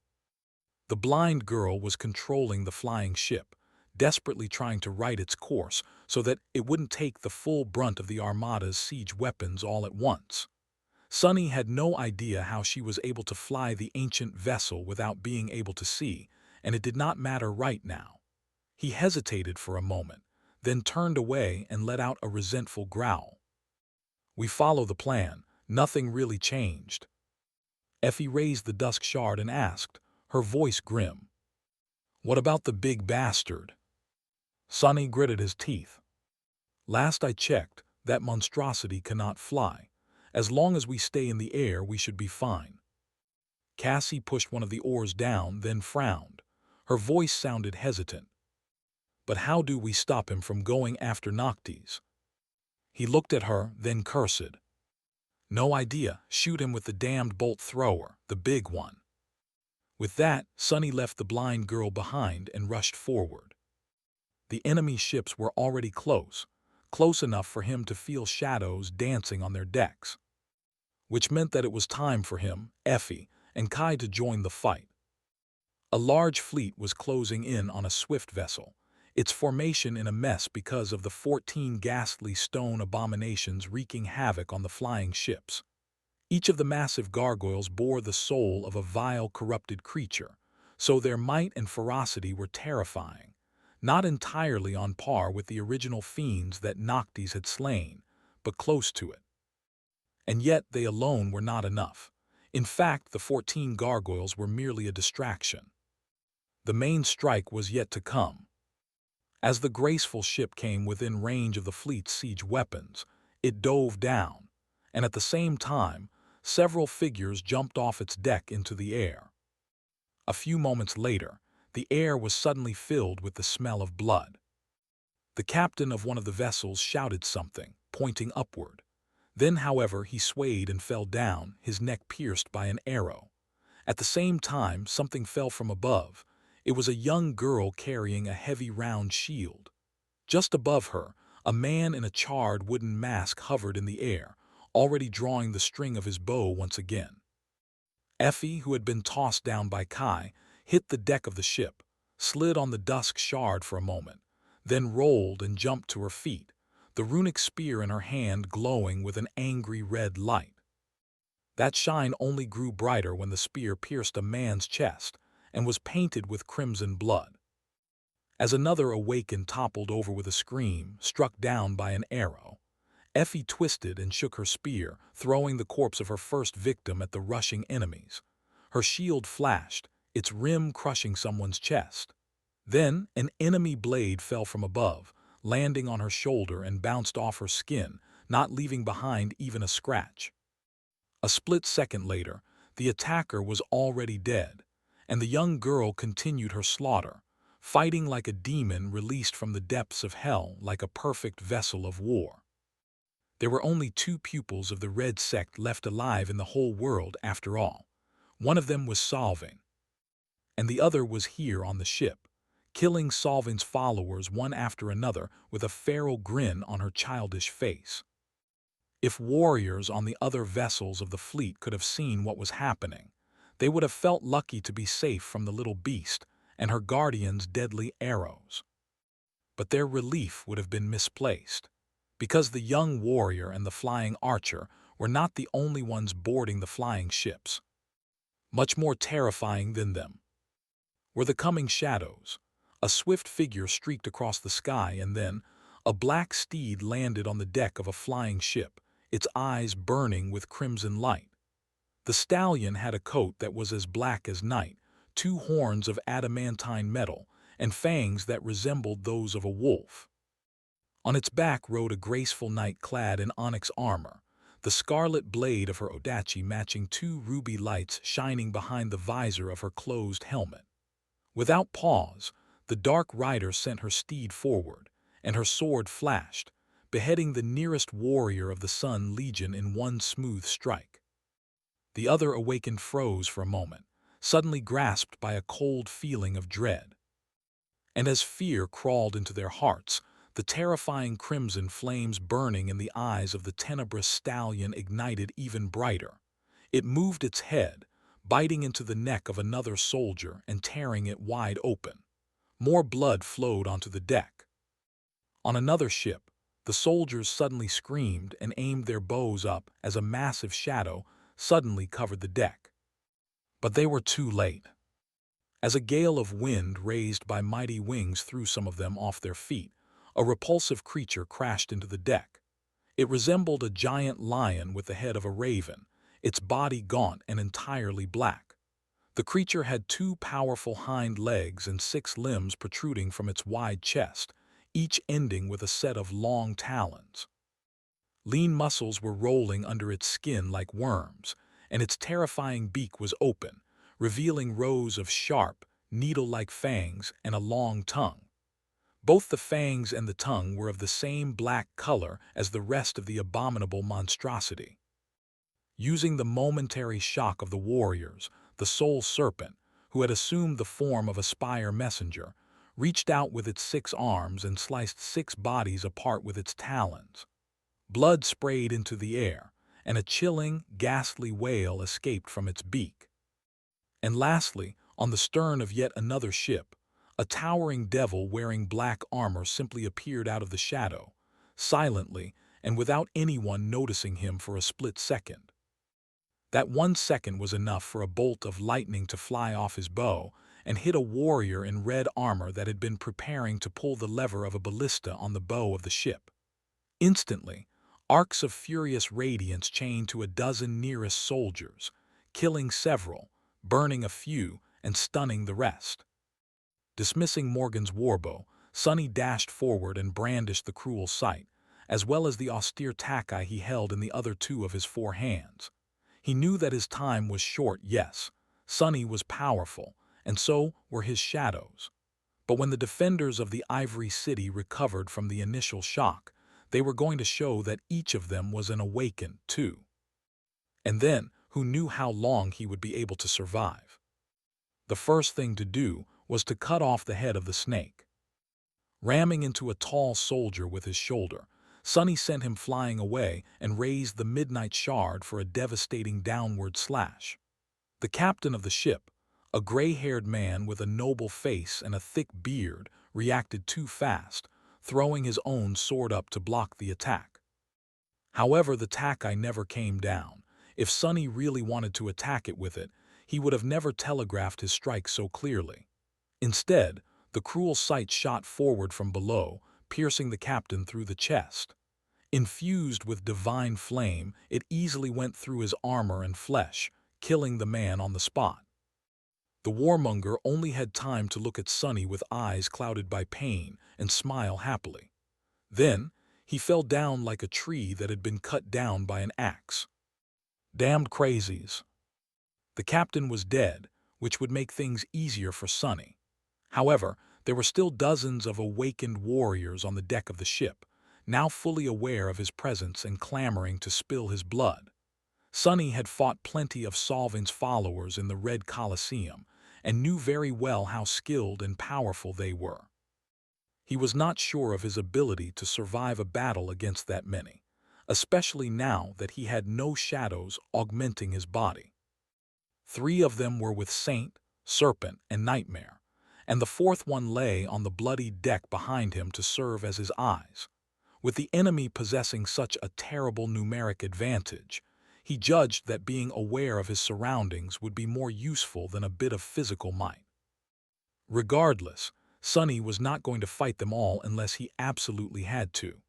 The blind girl was controlling the flying ship, desperately trying to right its course so that it wouldn't take the full brunt of the Armada's siege weapons all at once. Sunny had no idea how she was able to fly the ancient vessel without being able to see, and it did not matter right now. He hesitated for a moment, then turned away and let out a resentful growl. "We follow the plan. Nothing really changed." Effie raised the dusk shard and asked, her voice grim, "What about the big bastard?" Sunny gritted his teeth. "Last I checked, that monstrosity cannot fly. As long as we stay in the air, we should be fine." Cassie pushed one of the oars down, then frowned. Her voice sounded hesitant. "But how do we stop him from going after Noctis?" He looked at her, then cursed. "No idea. Shoot him with the damned bolt thrower, the big one." With that, Sonny left the blind girl behind and rushed forward. The enemy ships were already close enough for him to feel shadows dancing on their decks, which meant that it was time for him, Effie, and Kai to join the fight. A large fleet was closing in on a swift vessel, its formation in a mess because of the 14 ghastly stone abominations wreaking havoc on the flying ships. Each of the massive gargoyles bore the soul of a vile, corrupted creature, so their might and ferocity were terrifying, not entirely on par with the original fiends that Noctis had slain, but close to it. And yet they alone were not enough. In fact, the 14 gargoyles were merely a distraction. The main strike was yet to come. As the graceful ship came within range of the fleet's siege weapons, it dove down, and at the same time, several figures jumped off its deck into the air. A few moments later, the air was suddenly filled with the smell of blood. The captain of one of the vessels shouted something, pointing upward. Then, however, he swayed and fell down, his neck pierced by an arrow. At the same time, something fell from above. It was a young girl carrying a heavy round shield. Just above her, a man in a charred wooden mask hovered in the air, already drawing the string of his bow once again. Effie, who had been tossed down by Kai, hit the deck of the ship, slid on the dusk shard for a moment, then rolled and jumped to her feet, the runic spear in her hand glowing with an angry red light. That shine only grew brighter when the spear pierced a man's chest and was painted with crimson blood. As another awakened toppled over with a scream, struck down by an arrow, Effie twisted and shook her spear, throwing the corpse of her first victim at the rushing enemies. Her shield flashed, its rim crushing someone's chest. Then an enemy blade fell from above, landing on her shoulder and bounced off her skin, not leaving behind even a scratch. A split second later, the attacker was already dead, and the young girl continued her slaughter, fighting like a demon released from the depths of hell, like a perfect vessel of war. There were only 2 pupils of the Red Sect left alive in the whole world after all. One of them was Solving, and the other was here on the ship, killing Solving's followers one after another with a feral grin on her childish face. If warriors on the other vessels of the fleet could have seen what was happening, they would have felt lucky to be safe from the little beast and her guardian's deadly arrows. But their relief would have been misplaced, because the young warrior and the flying archer were not the only ones boarding the flying ships. Much more terrifying than them were the coming shadows. A swift figure streaked across the sky, and then a black steed landed on the deck of a flying ship, its eyes burning with crimson light. The stallion had a coat that was as black as night, 2 horns of adamantine metal, and fangs that resembled those of a wolf. On its back rode a graceful knight clad in onyx armor, the scarlet blade of her odachi matching 2 ruby lights shining behind the visor of her closed helmet. Without pause, the dark rider sent her steed forward, and her sword flashed, beheading the nearest warrior of the Sun Legion in one smooth strike. The other awakened froze for a moment, suddenly grasped by a cold feeling of dread. And as fear crawled into their hearts, the terrifying crimson flames burning in the eyes of the tenebrous stallion ignited even brighter. It moved its head, biting into the neck of another soldier and tearing it wide open. More blood flowed onto the deck. On another ship, the soldiers suddenly screamed and aimed their bows up as a massive shadow suddenly covered the deck. But they were too late. As a gale of wind raised by mighty wings threw some of them off their feet, a repulsive creature crashed into the deck. It resembled a giant lion with the head of a raven, its body gaunt and entirely black. The creature had 2 powerful hind legs and 6 limbs protruding from its wide chest, each ending with a set of long talons. Lean muscles were rolling under its skin like worms, and its terrifying beak was open, revealing rows of sharp, needle-like fangs and a long tongue. Both the fangs and the tongue were of the same black color as the rest of the abominable monstrosity. Using the momentary shock of the warriors, the Soul Serpent, who had assumed the form of a spire messenger, reached out with its 6 arms and sliced 6 bodies apart with its talons. Blood sprayed into the air, and a chilling, ghastly wail escaped from its beak. And lastly, on the stern of yet another ship, a towering devil wearing black armor simply appeared out of the shadow, silently and without anyone noticing him for a split second. That 1 second was enough for a bolt of lightning to fly off his bow and hit a warrior in red armor that had been preparing to pull the lever of a ballista on the bow of the ship. Instantly, arcs of furious radiance chained to a dozen nearest soldiers, killing several, burning a few, and stunning the rest. Dismissing Morgan's warbow, Sonny dashed forward and brandished the cruel sight, as well as the austere takai he held in the other 2 of his 4 hands. He knew that his time was short, yes. Sonny was powerful, and so were his shadows. But when the defenders of the Ivory City recovered from the initial shock, they were going to show that each of them was an awakened, too. And then, who knew how long he would be able to survive? The first thing to do was to cut off the head of the snake. Ramming into a tall soldier with his shoulder, Sonny sent him flying away and raised the midnight shard for a devastating downward slash. The captain of the ship, a gray-haired man with a noble face and a thick beard, reacted too fast, throwing his own sword up to block the attack. However, the takai never came down. If Sonny really wanted to attack it with it, he would have never telegraphed his strike so clearly. Instead, the cruel sight shot forward from below, piercing the captain through the chest. Infused with divine flame, it easily went through his armor and flesh, killing the man on the spot. The warmonger only had time to look at Sonny with eyes clouded by pain and smile happily. Then, he fell down like a tree that had been cut down by an axe. Damned crazies. The captain was dead, which would make things easier for Sonny. However, there were still dozens of awakened warriors on the deck of the ship, now fully aware of his presence and clamoring to spill his blood. Sonny had fought plenty of Solvin's followers in the Red Colosseum and knew very well how skilled and powerful they were. He was not sure of his ability to survive a battle against that many, especially now that he had no shadows augmenting his body. 3 of them were with Saint, Serpent, and Nightmare, and the 4th one lay on the bloody deck behind him to serve as his eyes. With the enemy possessing such a terrible numeric advantage, he judged that being aware of his surroundings would be more useful than a bit of physical might. Regardless, Sonny was not going to fight them all unless he absolutely had to.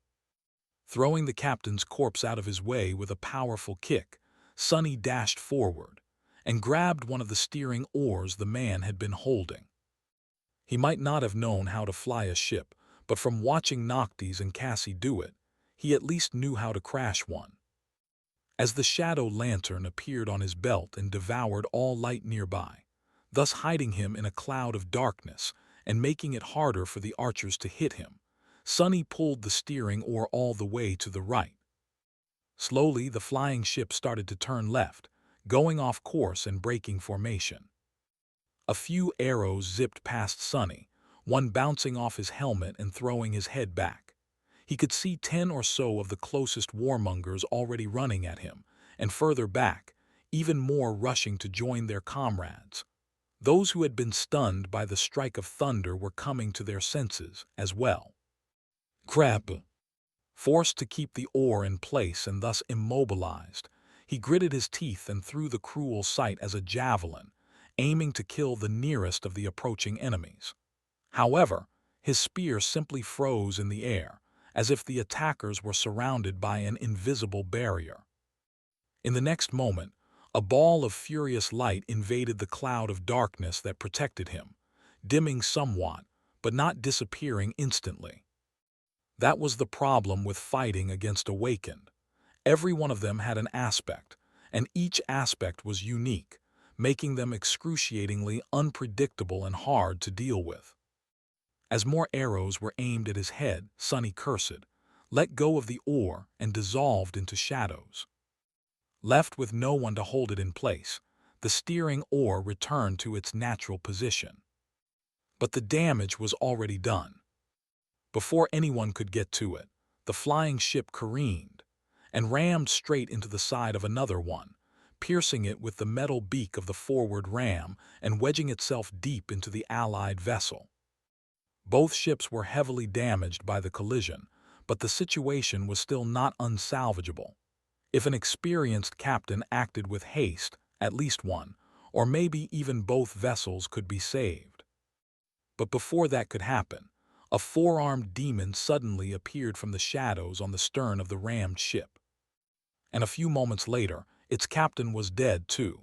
Throwing the captain's corpse out of his way with a powerful kick, Sonny dashed forward and grabbed one of the steering oars the man had been holding. He might not have known how to fly a ship, but from watching Noctis and Cassie do it, he at least knew how to crash one. As the shadow lantern appeared on his belt and devoured all light nearby, thus hiding him in a cloud of darkness and making it harder for the archers to hit him, Sonny pulled the steering oar all the way to the right. Slowly, the flying ship started to turn left, going off course and breaking formation. A few arrows zipped past Sonny, one bouncing off his helmet and throwing his head back. He could see 10 or so of the closest warmongers already running at him, and further back, even more rushing to join their comrades. Those who had been stunned by the strike of thunder were coming to their senses as well. Crap! Forced to keep the oar in place and thus immobilized, he gritted his teeth and threw the cruel sight as a javelin, aiming to kill the nearest of the approaching enemies. However, his spear simply froze in the air, as if the attackers were surrounded by an invisible barrier. In the next moment, a ball of furious light invaded the cloud of darkness that protected him, dimming somewhat, but not disappearing instantly. That was the problem with fighting against Awakened. Every one of them had an aspect, and each aspect was unique, making them excruciatingly unpredictable and hard to deal with. As more arrows were aimed at his head, Sonny cursed, let go of the oar, and dissolved into shadows. Left with no one to hold it in place, the steering oar returned to its natural position. But the damage was already done. Before anyone could get to it, the flying ship careened and rammed straight into the side of another one, piercing it with the metal beak of the forward ram and wedging itself deep into the Allied vessel. Both ships were heavily damaged by the collision, but the situation was still not unsalvageable. If an experienced captain acted with haste, at least one, or maybe even both vessels could be saved. But before that could happen, a four-armed demon suddenly appeared from the shadows on the stern of the rammed ship. And a few moments later, its captain was dead too.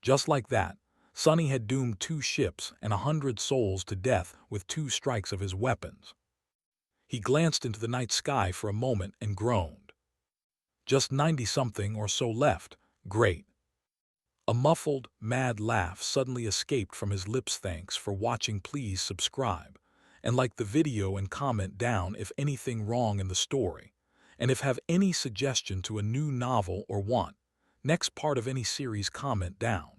Just like that, Sonny had doomed 2 ships and 100 souls to death with 2 strikes of his weapons. He glanced into the night sky for a moment and groaned. Just 90-something or so left. Great. A muffled, mad laugh suddenly escaped from his lips. Thanks for watching. Please subscribe and like the video and comment down if anything wrong in the story. And if have any suggestion to a new novel or want next part of any series, comment down.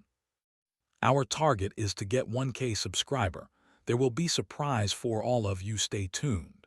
Our target is to get 1K subscriber. There will be surprise for all of you. Stay tuned.